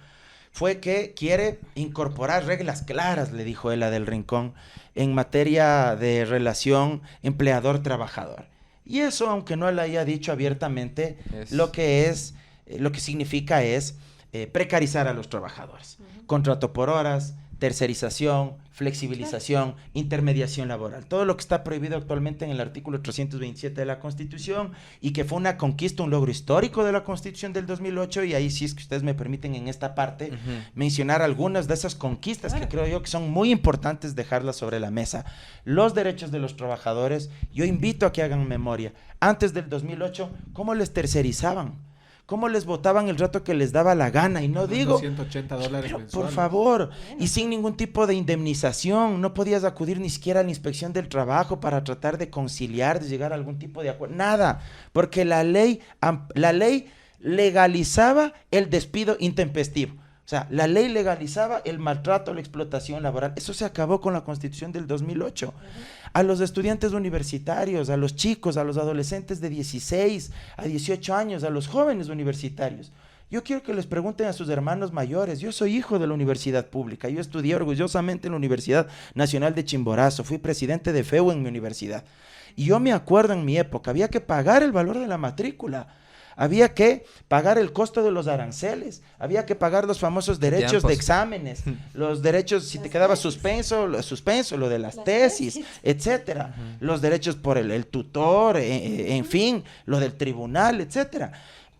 fue que quiere incorporar reglas claras, le dijo él a Del Rincón, en materia de relación empleador-trabajador. Y eso, aunque no le haya dicho abiertamente, lo que significa es precarizar a los trabajadores. Contrato por horas, tercerización, flexibilización, intermediación laboral. Todo lo que está prohibido actualmente en el artículo 327 de la Constitución, y que fue una conquista, un logro histórico de la Constitución del 2008, y ahí sí es que ustedes me permiten en esta parte mencionar algunas de esas conquistas que creo yo que son muy importantes dejarlas sobre la mesa. Los derechos de los trabajadores, yo invito a que hagan memoria. Antes del 2008, ¿cómo les tercerizaban? ¿Cómo les votaban el rato que les daba la gana? Y no digo...
$180 mensuales.
Por favor, y sin ningún tipo de indemnización. No podías acudir ni siquiera a la inspección del trabajo para tratar de conciliar, de llegar a algún tipo de acuerdo. Nada, porque la ley legalizaba el despido intempestivo. O sea, la ley legalizaba el maltrato, la explotación laboral. Eso se acabó con la Constitución del 2008. A los estudiantes universitarios, a los chicos, a los adolescentes de 16 a 18 años, a los jóvenes universitarios. Yo quiero que les pregunten a sus hermanos mayores. Yo soy hijo de la universidad pública. Yo estudié orgullosamente en la Universidad Nacional de Chimborazo. Fui presidente de FEU en mi universidad. Y yo me acuerdo en mi época, había que pagar el valor de la matrícula. Había que pagar el costo de los aranceles, había que pagar los famosos derechos de exámenes, los derechos, si te quedaba suspenso, lo de las tesis, etcétera, los derechos por el tutor, en fin, lo del tribunal, etcétera.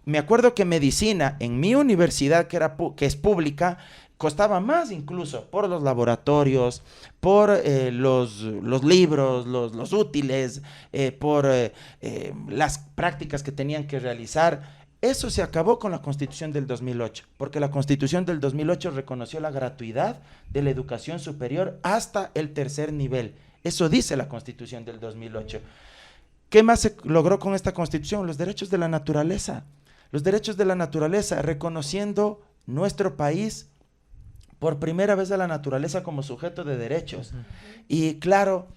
Me acuerdo que medicina en mi universidad, que es pública, costaba más incluso por los laboratorios, por los libros, los útiles, por las prácticas que tenían que realizar. Eso se acabó con la Constitución del 2008, porque la Constitución del 2008 reconoció la gratuidad de la educación superior hasta el 3er nivel. Eso dice la Constitución del 2008. ¿Qué más se logró con esta Constitución? Los derechos de la naturaleza. Los derechos de la naturaleza, reconociendo nuestro país por primera vez a la naturaleza como sujeto de derechos. Y claro,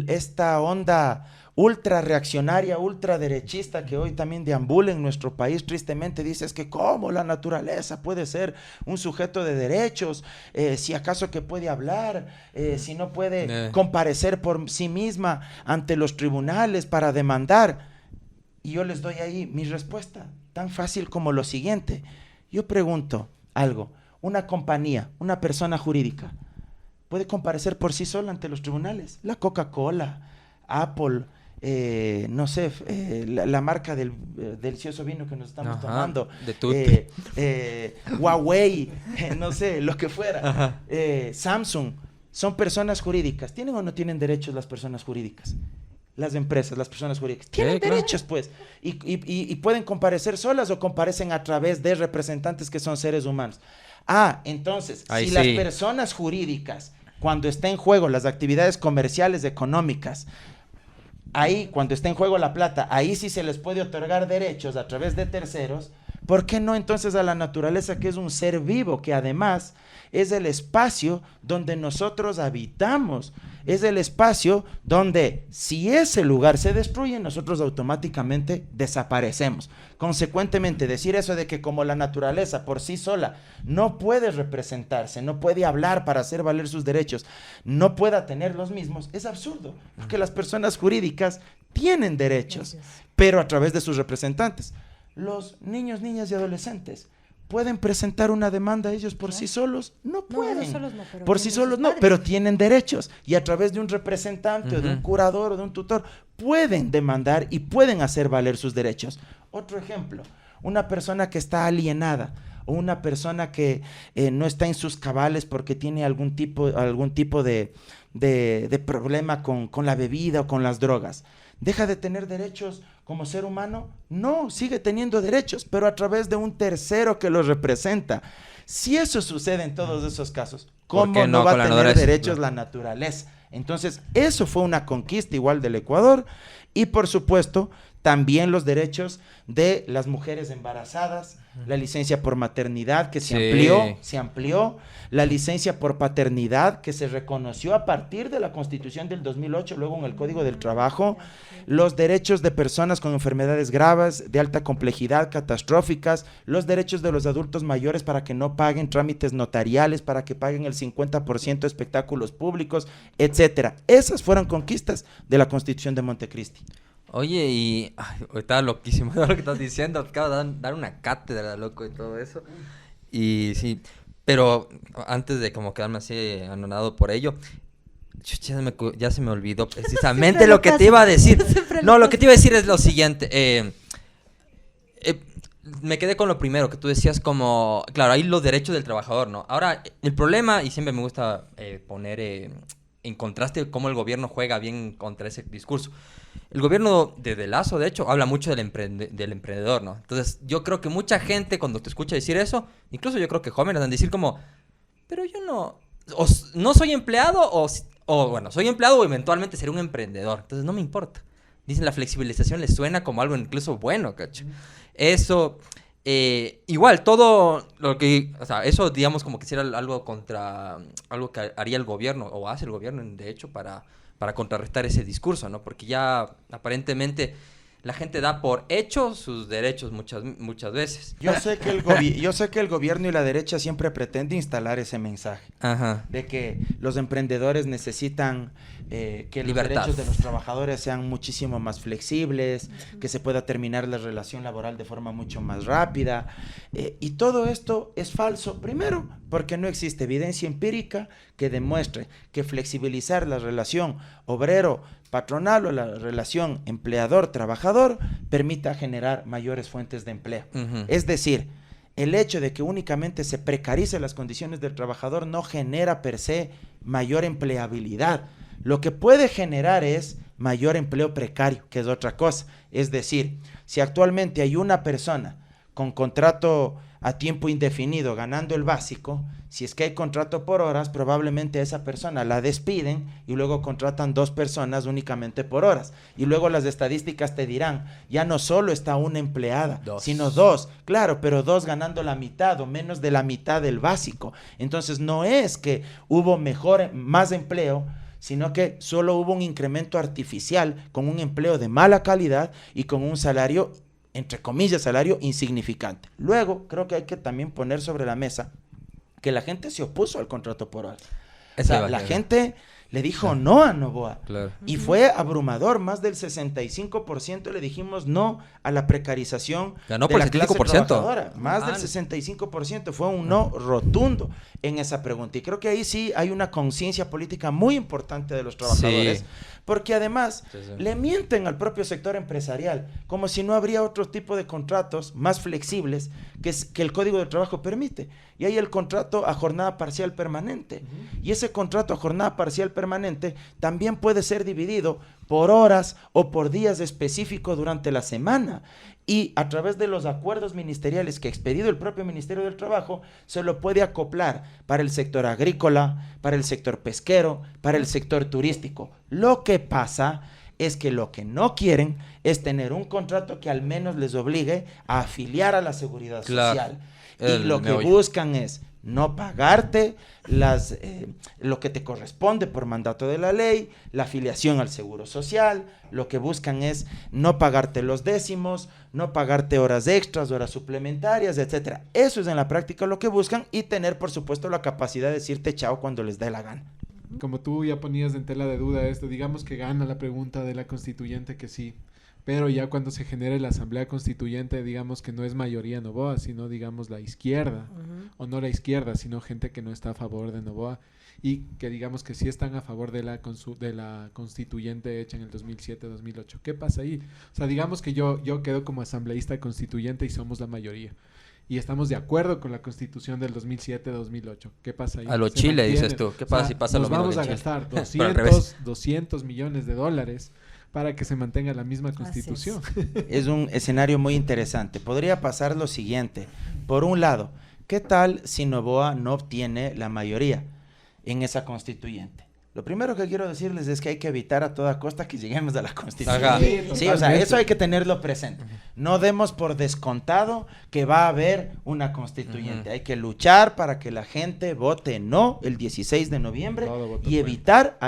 esta onda ultra reaccionaria, ultra derechista que hoy también deambula en nuestro país, tristemente dice, es que cómo la naturaleza puede ser un sujeto de derechos, si acaso que puede hablar, si no puede comparecer por sí misma ante los tribunales para demandar. Y yo les doy ahí mi respuesta, tan fácil como lo siguiente. Yo pregunto algo. Una compañía, una persona jurídica, puede comparecer por sí sola ante los tribunales. La Coca-Cola, Apple, no sé, la marca del delicioso vino que nos estamos tomando, Huawei, no sé, lo que fuera, Samsung, son personas jurídicas. ¿Tienen o no tienen derechos las personas jurídicas? Las empresas, las personas jurídicas, tienen derechos, pues, y pueden comparecer solas o comparecen a través de representantes que son seres humanos. Entonces, si las personas jurídicas, cuando está en juego las actividades comerciales, económicas, ahí cuando está en juego la plata, ahí sí se les puede otorgar derechos a través de terceros, ¿por qué no entonces a la naturaleza, que es un ser vivo, que además es el espacio donde nosotros habitamos? Es el espacio donde si ese lugar se destruye, nosotros automáticamente desaparecemos. Consecuentemente, decir eso de que como la naturaleza por sí sola no puede representarse, no puede hablar para hacer valer sus derechos, no pueda tener los mismos, es absurdo, porque las personas jurídicas tienen derechos, pero a través de sus representantes. Los niños, niñas y adolescentes ¿pueden presentar una demanda ellos por sí solos? No pueden.
ellos solos no, pero
por sí solos no, pero tienen derechos. Y a través de un representante o de un curador o de un tutor, pueden demandar y pueden hacer valer sus derechos. Otro ejemplo, una persona que está alienada o una persona que no está en sus cabales porque tiene algún tipo de problema con la bebida o con las drogas. ¿Deja de tener derechos como ser humano? No, sigue teniendo derechos, pero a través de un tercero que los representa. Si eso sucede en todos esos casos, ¿cómo no va a tener derechos la naturaleza? Entonces, eso fue una conquista igual del Ecuador y, por supuesto, también los derechos de las mujeres embarazadas, la licencia por maternidad que se amplió, la licencia por paternidad que se reconoció a partir de la Constitución del 2008, luego en el Código del Trabajo, los derechos de personas con enfermedades graves, de alta complejidad, catastróficas, los derechos de los adultos mayores para que no paguen trámites notariales, para que paguen el 50% de espectáculos públicos, etcétera. Esas fueron conquistas de la Constitución de Montecristi.
Oye, y estaba loquísimo todo lo que estás diciendo. Acabo de dar una cátedra, loco, y todo eso. Y sí, pero antes de como quedarme así anonadado por ello, ya se me olvidó precisamente lo que te iba a decir. No, lo que te iba a decir es lo siguiente. Me quedé con lo primero que tú decías, como, claro, hay los derechos del trabajador, ¿no? Ahora, el problema, y siempre me gusta poner en contraste cómo el gobierno juega bien contra ese discurso. El gobierno de Lazo, de hecho, habla mucho del emprendedor, ¿no? Entonces, yo creo que mucha gente, cuando te escucha decir eso, incluso yo creo que jóvenes, van a decir como, pero yo no soy empleado, o bueno, soy empleado o eventualmente seré un emprendedor. Entonces, no me importa. Dicen, la flexibilización les suena como algo incluso bueno, ¿cacho? Eso, igual, todo lo que, o sea, eso, digamos, como que si era algo que haría el gobierno, o hace el gobierno, de hecho, para contrarrestar ese discurso, ¿no? Porque ya aparentemente la gente da por hecho sus derechos muchas veces.
Yo sé que el gobierno y la derecha siempre pretende instalar ese mensaje.
Ajá.
De que los emprendedores necesitan que los derechos de los trabajadores sean muchísimo más flexibles, que se pueda terminar la relación laboral de forma mucho más rápida. Y todo esto es falso, primero, porque no existe evidencia empírica que demuestre que flexibilizar la relación obrero-patronal o la relación empleador-trabajador permita generar mayores fuentes de empleo. Es decir, el hecho de que únicamente se precaricen las condiciones del trabajador no genera per se mayor empleabilidad. Lo que puede generar es mayor empleo precario, que es otra cosa. Es decir, si actualmente hay una persona con contrato a tiempo indefinido ganando el básico, si es que hay contrato por horas, probablemente a esa persona la despiden y luego contratan 2 personas únicamente por horas. Y luego las estadísticas te dirán, ya no solo está una empleada, sino 2. Claro, pero 2 ganando la mitad o menos de la mitad del básico. Entonces no es que hubo más empleo, sino que solo hubo un incremento artificial con un empleo de mala calidad y con un salario, entre comillas, salario insignificante. Luego, creo que hay que también poner sobre la mesa que la gente se opuso al contrato por hora. O sea, la gente le dijo no a Noboa.
Claro.
Y fue abrumador, más del 65% le dijimos no a la precarización
Ganó
de
por
la clase
75%.
trabajadora. Más del 65% fue un no rotundo en esa pregunta. Y creo que ahí sí hay una conciencia política muy importante de los trabajadores, porque además le mienten al propio sector empresarial, como si no habría otro tipo de contratos más flexibles que el Código del Trabajo permite. Y hay el contrato a jornada parcial permanente. Y ese contrato a jornada parcial permanente también puede ser dividido por horas o por días específicos durante la semana. Y a través de los acuerdos ministeriales que ha expedido el propio Ministerio del Trabajo, se lo puede acoplar para el sector agrícola, para el sector pesquero, para el sector turístico. Lo que pasa es que lo que no quieren es tener un contrato que al menos les obligue a afiliar a la seguridad social. Y lo que buscan es no pagarte lo que te corresponde por mandato de la ley, la afiliación al seguro social. Lo que buscan es no pagarte los décimos, no pagarte horas extras, horas suplementarias, etcétera. Eso es en la práctica lo que buscan, y tener, por supuesto, la capacidad de decirte chao cuando les dé la gana.
Como tú ya ponías en tela de duda esto, digamos que gana la pregunta de la constituyente que sí, pero ya cuando se genere la asamblea constituyente, digamos que no es mayoría Noboa, sino digamos la izquierda, o no la izquierda, sino gente que no está a favor de Noboa, y que digamos que sí están a favor de la constituyente hecha en el 2007-2008. ¿Qué pasa ahí? O sea, digamos que yo quedo como asambleísta constituyente y somos la mayoría, y estamos de acuerdo con la constitución del 2007-2008. ¿Qué pasa ahí?
A lo Chile, dices tú. ¿Qué pasa si pasa lo mismo
Nos vamos a gastar 200 millones de dólares para que se mantenga la misma constitución.
Es un escenario muy interesante. Podría pasar lo siguiente. Por un lado, ¿qué tal si Noboa no obtiene la mayoría en esa constituyente? Lo primero que quiero decirles es que hay que evitar a toda costa que lleguemos a la constitución. Sí, o sea, eso hay que tenerlo presente. No demos por descontado que va a haber una constituyente. Hay que luchar para que la gente vote no el 16 de noviembre y evitar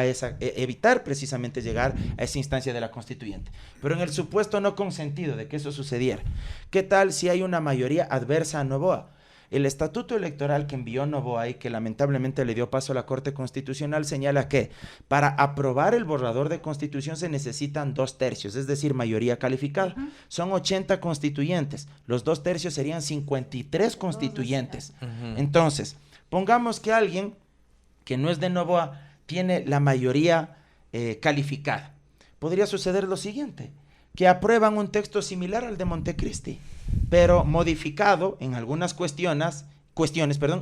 precisamente llegar a esa instancia de la constituyente. Pero en el supuesto no consentido de que eso sucediera, ¿qué tal si hay una mayoría adversa a Noboa? El estatuto electoral que envió Noboa y que lamentablemente le dio paso a la Corte Constitucional señala que para aprobar el borrador de constitución se necesitan 2/3, es decir, mayoría calificada. Son 80 constituyentes, los 2/3 serían 53 constituyentes. Entonces, pongamos que alguien que no es de Noboa tiene la mayoría calificada. Podría suceder lo siguiente, que aprueban un texto similar al de Montecristi, pero modificado en algunas cuestiones,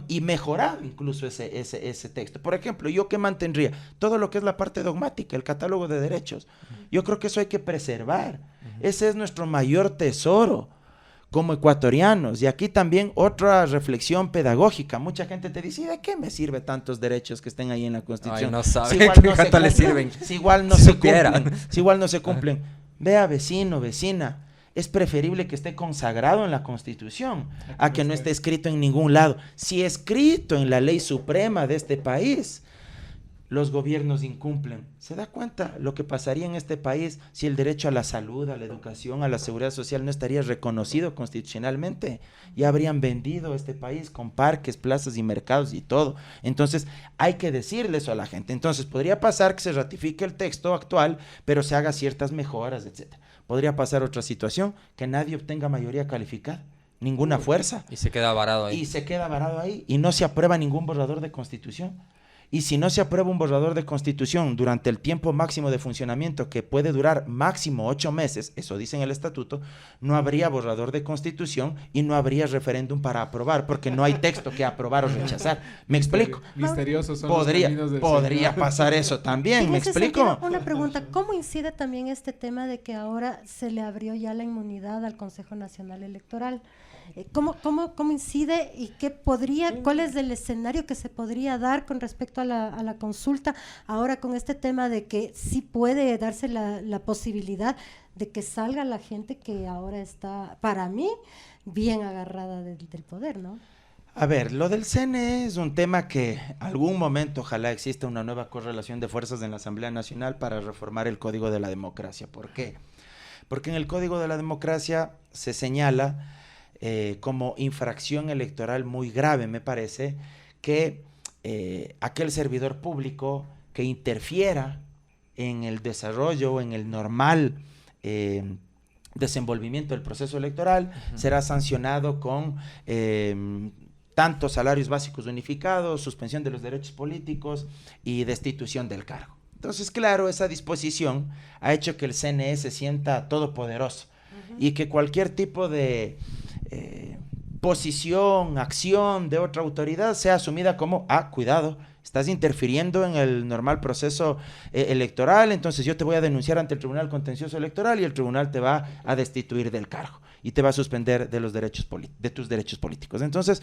y mejorado incluso ese texto. Por ejemplo, yo que mantendría todo lo que es la parte dogmática, el catálogo de derechos. Yo creo que eso hay que preservar. Ese es nuestro mayor tesoro como ecuatorianos. Y aquí también otra reflexión pedagógica. Mucha gente te dice, ¿de qué me sirve tantos derechos que estén ahí en la Constitución?
Ay, no saben
cuánto
les sirven.
Si igual no se cumplen. Si igual no se cumplen. Vea, vecino, vecina, es preferible que esté consagrado en la Constitución a que no esté escrito en ningún lado. Si escrito en la ley suprema de este país, los gobiernos incumplen. ¿Se da cuenta lo que pasaría en este país si el derecho a la salud, a la educación, a la seguridad social no estaría reconocido constitucionalmente? Ya habrían vendido este país con parques, plazas y mercados y todo. Entonces, hay que decirle eso a la gente. Entonces, podría pasar que se ratifique el texto actual, pero se haga ciertas mejoras, etcétera. Podría pasar otra situación, que nadie obtenga mayoría calificada, ninguna fuerza.
Y se queda varado ahí.
Y se queda varado ahí y no se aprueba ningún borrador de constitución. Y si no se aprueba un borrador de constitución durante el tiempo máximo de funcionamiento, que puede durar máximo 8 meses, eso dice en el estatuto, no habría borrador de constitución y no habría referéndum para aprobar, porque no hay texto que aprobar o rechazar. ¿Me explico?
Misteriosos son los caminos del
Podría
Señor.
pasar eso también, ¿me explico?
Sentido, una pregunta, ¿cómo incide también este tema de que ahora se le abrió ya la inmunidad al Consejo Nacional Electoral? ¿Cómo incide y cuál es el escenario que se podría dar con respecto a la consulta ahora con este tema de que sí puede darse la posibilidad de que salga la gente que ahora está, para mí, bien agarrada del poder, ¿no?
A ver, lo del CNE es un tema que algún momento ojalá exista una nueva correlación de fuerzas en la Asamblea Nacional para reformar el Código de la Democracia. ¿Por qué? Porque en el Código de la Democracia se señala como infracción electoral muy grave, me parece, que aquel servidor público que interfiera en el desarrollo o en el normal desenvolvimiento del proceso electoral será sancionado con tantos salarios básicos unificados, suspensión de los derechos políticos y destitución del cargo. Entonces, claro, esa disposición ha hecho que el CNE se sienta todopoderoso y que cualquier tipo de posición, acción de otra autoridad sea asumida como, cuidado, estás interfiriendo en el normal proceso electoral, entonces yo te voy a denunciar ante el Tribunal Contencioso Electoral y el tribunal te va a destituir del cargo y te va a suspender de los derechos de tus derechos políticos. Entonces,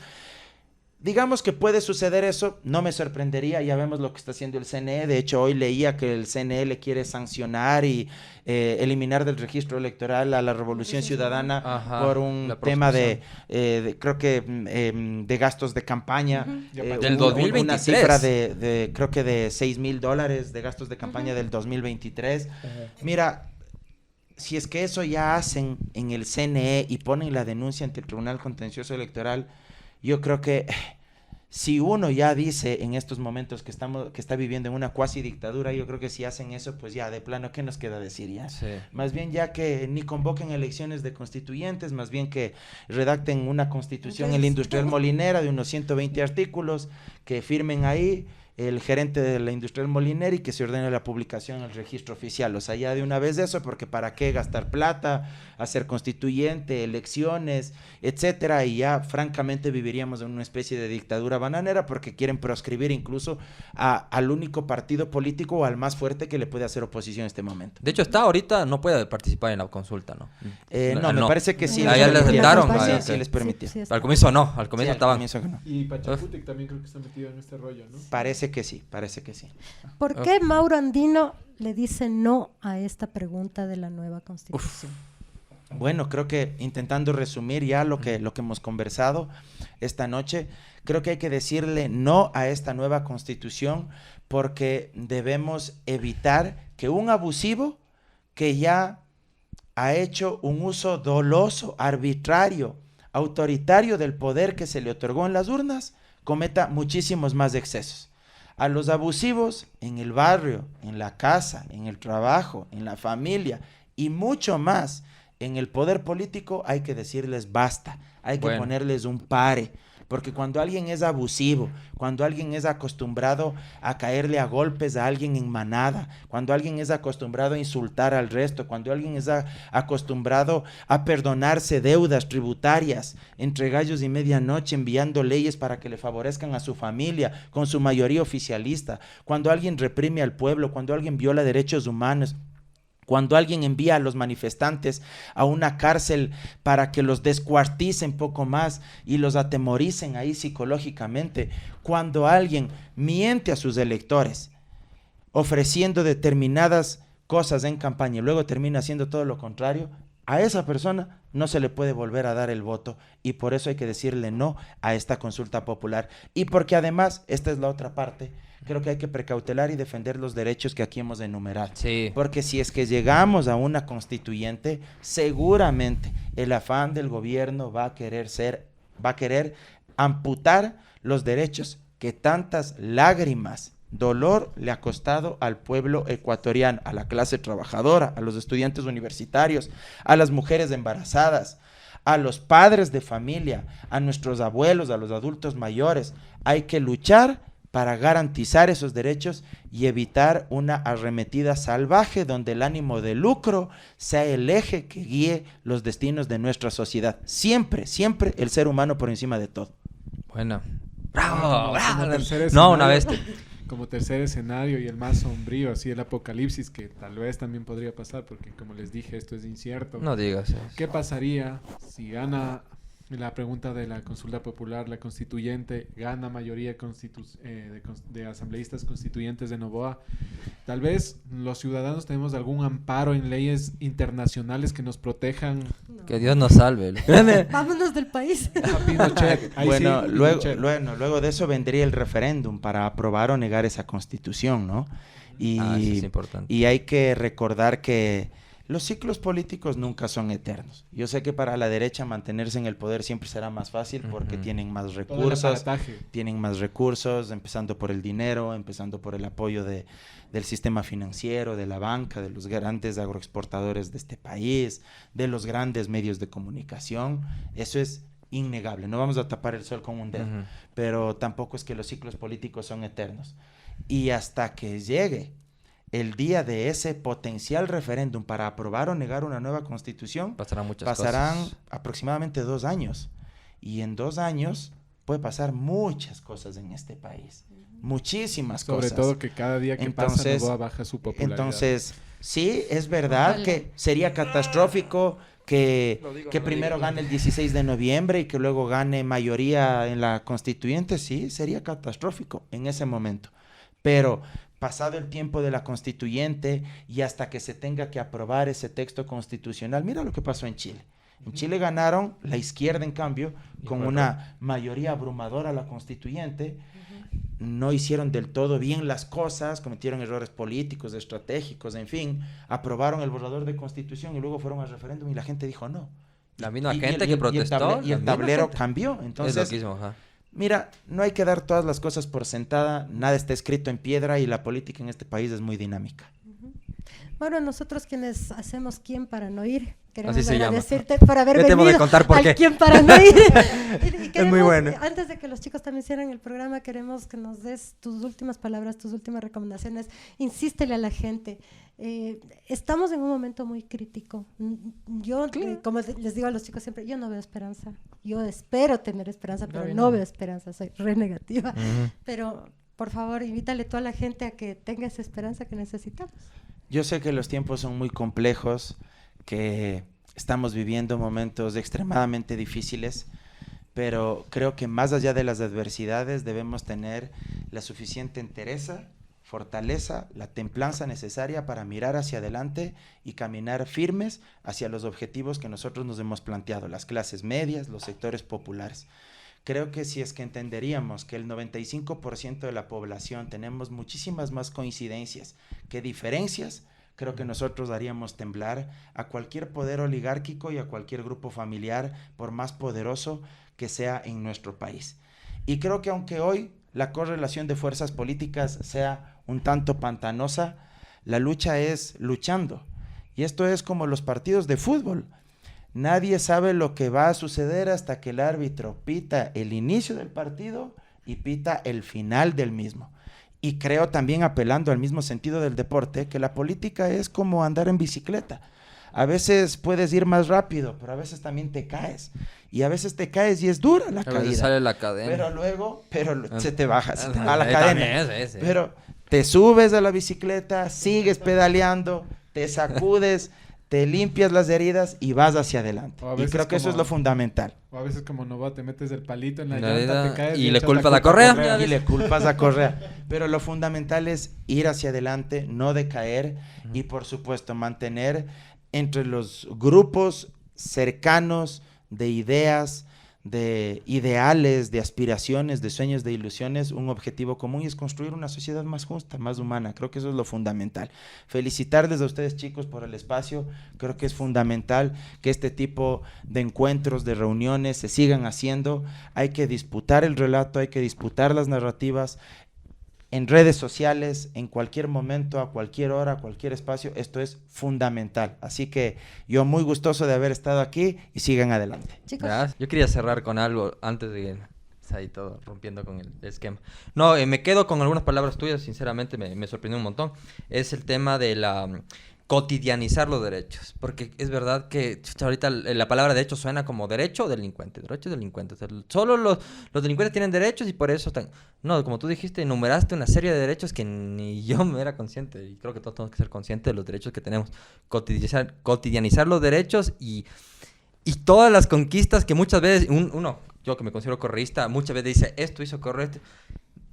digamos que puede suceder eso, no me sorprendería, ya vemos lo que está haciendo el CNE, de hecho hoy leía que el CNE le quiere sancionar y eliminar del registro electoral a la Revolución Ciudadana por un tema creo que de gastos de campaña,
del 2023.
Una cifra de creo que de $6,000 de gastos de campaña del 2023. Mira, si es que eso ya hacen en el CNE y ponen la denuncia ante el Tribunal Contencioso Electoral, yo creo que si uno ya dice en estos momentos que está viviendo en una cuasi dictadura, yo creo que si hacen eso, pues ya de plano, ¿qué nos queda decir ya?
Sí.
Más bien ya que ni convoquen elecciones de constituyentes, más bien que redacten una constitución en la Industrial Molinera de unos 120 artículos, que firmen ahí el gerente de la Industrial Molinera y que se ordene la publicación en el registro oficial. O sea, ya de una vez eso, porque para qué gastar plata, hacer constituyente, elecciones, etcétera, y ya francamente viviríamos en una especie de dictadura bananera porque quieren proscribir incluso al único partido político o al más fuerte que le puede hacer oposición en este momento.
De hecho, ahorita no puede participar en la consulta, ¿no?
Me parece que sí.
Ya les aceptaron.
Sí, les permitía.
Al comienzo no, al comienzo estaban.
No.
Y Pachacútec también creo que está metido en este rollo, ¿no?
Parece que sí.
¿Por qué Mauro Andino le dice no a esta pregunta de la nueva Constitución?
Bueno, creo que intentando resumir ya lo que hemos conversado esta noche, creo que hay que decirle no a esta nueva Constitución porque debemos evitar que un abusivo que ya ha hecho un uso doloso, arbitrario, autoritario del poder que se le otorgó en las urnas, cometa muchísimos más excesos. A los abusivos en el barrio, en la casa, en el trabajo, en la familia y mucho más en el poder político hay que decirles basta, hay que ponerles un pare, porque cuando alguien es abusivo, cuando alguien es acostumbrado a caerle a golpes a alguien en manada, cuando alguien es acostumbrado a insultar al resto, cuando alguien es acostumbrado a perdonarse deudas tributarias entre gallos y medianoche, enviando leyes para que le favorezcan a su familia con su mayoría oficialista, cuando alguien reprime al pueblo, cuando alguien viola derechos humanos, cuando alguien envía a los manifestantes a una cárcel para que los descuarticen poco más y los atemoricen ahí psicológicamente, cuando alguien miente a sus electores ofreciendo determinadas cosas en campaña y luego termina haciendo todo lo contrario, a esa persona no se le puede volver a dar el voto y por eso hay que decirle no a esta consulta popular. Y porque además, esta es la otra parte, creo que hay que precautelar y defender los derechos que aquí hemos enumerado.
Sí.
Porque si es que llegamos a una constituyente, seguramente el afán del gobierno va a querer amputar los derechos que tantas lágrimas, dolor le ha costado al pueblo ecuatoriano, a la clase trabajadora, a los estudiantes universitarios, a las mujeres embarazadas, a los padres de familia, a nuestros abuelos, a los adultos mayores. Hay que luchar para garantizar esos derechos y evitar una arremetida salvaje donde el ánimo de lucro sea el eje que guíe los destinos de nuestra sociedad. Siempre, siempre el ser humano por encima de todo.
Buena. ¡Bravo!
No,
una bestia.
Como tercer escenario y el más sombrío, así el apocalipsis, que tal vez también podría pasar, porque como les dije, esto es incierto.
No digas eso.
¿Qué pasaría si gana la pregunta de la consulta popular, la constituyente, gana mayoría de asambleístas constituyentes de Noboa? Tal vez los ciudadanos tenemos algún amparo en leyes internacionales que nos protejan.
No.
Que Dios nos salve.
Vámonos del país.
A Pinochet. Ahí
Bueno,
sí,
luego de eso vendría el referéndum para aprobar o negar esa constitución, ¿no?
Eso es importante.
Y hay que recordar que los ciclos políticos nunca son eternos. Yo sé que para la derecha mantenerse en el poder siempre será más fácil porque tienen más recursos, empezando por el dinero, empezando por el apoyo del sistema financiero, de la banca, de los grandes agroexportadores de este país, de los grandes medios de comunicación. Eso es innegable. No vamos a tapar el sol con un dedo, pero tampoco es que los ciclos políticos son eternos. Y hasta que llegue el día de ese potencial referéndum para aprobar o negar una nueva constitución, pasarán aproximadamente 2 años. Y en 2 años puede pasar muchas cosas en este país. Muchísimas cosas.
Sobre todo que cada día que pasa Noboa baja su popularidad.
Entonces, sí, es verdad que sería catastrófico que primero gane el 16 de noviembre y que luego gane mayoría en la constituyente, sí, sería catastrófico en ese momento. Pero pasado el tiempo de la constituyente y hasta que se tenga que aprobar ese texto constitucional, mira lo que pasó en Chile. En Chile ganaron la izquierda, en cambio, con una mayoría abrumadora la constituyente. No hicieron del todo bien las cosas, cometieron errores políticos, estratégicos, en fin, aprobaron el borrador de constitución y luego fueron al referéndum y la gente dijo no.
La misma gente que protestó.
Y el tablero cambió. Entonces,
es loquísimo, ajá.
Mira, no hay que dar todas las cosas por sentada, nada está escrito en piedra y la política en este país es muy dinámica.
Bueno, nosotros quienes hacemos ¿Quién para no ir? Queremos
Así se
agradecerte
llama.
por haber
Ya te
venido
de contar por
al
qué.
¿Quién para no ir? Y
Es muy bueno.
Antes de que los chicos también cierren el programa, queremos que nos des tus últimas palabras, tus últimas recomendaciones. Insístele a la gente. Estamos en un momento muy crítico. Yo, como les digo a los chicos siempre, yo no veo esperanza. Yo espero tener esperanza, pero no veo esperanza. Soy re negativa. Pero, por favor, invítale tú a la gente a que tenga esa esperanza que necesitamos.
Yo sé que los tiempos son muy complejos, que estamos viviendo momentos extremadamente difíciles, pero creo que más allá de las adversidades debemos tener la suficiente entereza, fortaleza, la templanza necesaria para mirar hacia adelante y caminar firmes hacia los objetivos que nosotros nos hemos planteado, las clases medias, los sectores populares. Creo que si es que entenderíamos que el 95% de la población tenemos muchísimas más coincidencias que diferencias, creo que nosotros haríamos temblar a cualquier poder oligárquico y a cualquier grupo familiar, por más poderoso que sea en nuestro país. Y creo que aunque hoy la correlación de fuerzas políticas sea un tanto pantanosa, la lucha es luchando. Y esto es como los partidos de fútbol. Nadie sabe lo que va a suceder hasta que el árbitro pita el inicio del partido y pita el final del mismo. Y creo también, apelando al mismo sentido del deporte, que la política es como andar en bicicleta. A veces puedes ir más rápido, pero a veces también te caes. Y a veces te caes y es dura la caída. A veces
sale la cadena.
Pero luego, se te baja, se te va la cadena.
También, sí.
Pero te subes a la bicicleta, sigues pedaleando, te sacudes, te limpias las heridas y vas hacia adelante. Y creo que eso es lo fundamental.
O a veces como no te metes el palito en la llanta, te caes
y le culpas a Correa.
Y le culpas a Correa. Pero lo fundamental es ir hacia adelante, no decaer y por supuesto mantener entre los grupos cercanos de ideas, de ideales, de aspiraciones, de sueños, de ilusiones, un objetivo común y es construir una sociedad más justa, más humana. Creo que eso es lo fundamental. Felicitarles a ustedes, chicos, por el espacio. Creo que es fundamental que este tipo de encuentros, de reuniones se sigan haciendo. Hay que disputar el relato, hay que disputar las narrativas en redes sociales, en cualquier momento, a cualquier hora, a cualquier espacio. Esto es fundamental. Así que yo muy gustoso de haber estado aquí y sigan adelante.
Chicos.
Yo quería cerrar con algo antes de ahí todo rompiendo con el esquema. No, me quedo con algunas palabras tuyas, sinceramente me sorprendió un montón. Es el tema de la cotidianizar los derechos, porque es verdad que ahorita la palabra derecho suena como derecho o delincuente, derecho o delincuente. O sea, solo los delincuentes tienen derechos y por eso no, como tú dijiste, enumeraste una serie de derechos que ni yo me era consciente y creo que todos tenemos que ser conscientes de los derechos que tenemos. Cotidianizar los derechos y todas las conquistas que muchas veces yo que me considero correísta, muchas veces dice, esto hizo Correa.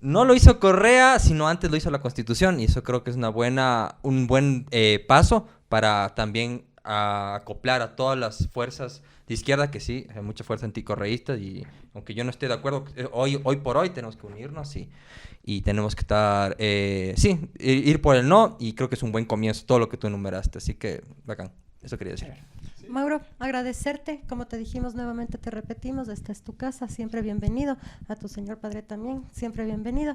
No lo hizo Correa, sino antes lo hizo la Constitución, y eso creo que es un buen paso para también acoplar a todas las fuerzas de izquierda, que sí, hay mucha fuerza anticorreísta, y aunque yo no esté de acuerdo, hoy por hoy tenemos que unirnos y tenemos que estar, ir por el no, y creo que es un buen comienzo todo lo que tú enumeraste, así que bacán, eso quería decir.
Mauro, agradecerte, como te dijimos nuevamente, te repetimos, esta es tu casa, siempre bienvenido, a tu señor padre también, siempre bienvenido.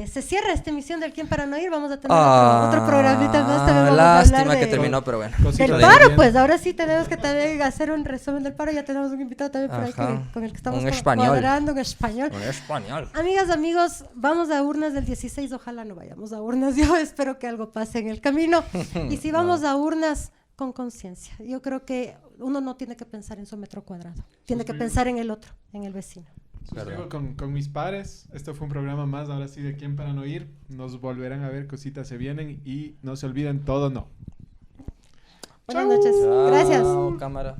Se cierra esta emisión del ¿Quién para no ir? Vamos a tener otro programita más, también vamos a hablar
lástima que terminó, pero bueno.
Del paro, pues, ahora sí tenemos que también hacer un resumen del paro, ya tenemos un invitado también por ahí con el que estamos cuadrando, un español. Amigas, amigos, vamos a urnas del 16, ojalá no vayamos a urnas, yo espero que algo pase en el camino, y si vamos a urnas, con conciencia. Yo creo que uno no tiene que pensar en su metro cuadrado, tiene que pensar en el otro, en el vecino.
Suscribo con mis pares. Esto fue un programa más, ahora sí, de ¿Quién para no ir? Nos volverán a ver, cositas se vienen y no se olviden todo, no.
Buenas noches. Gracias.
Chao, cámara.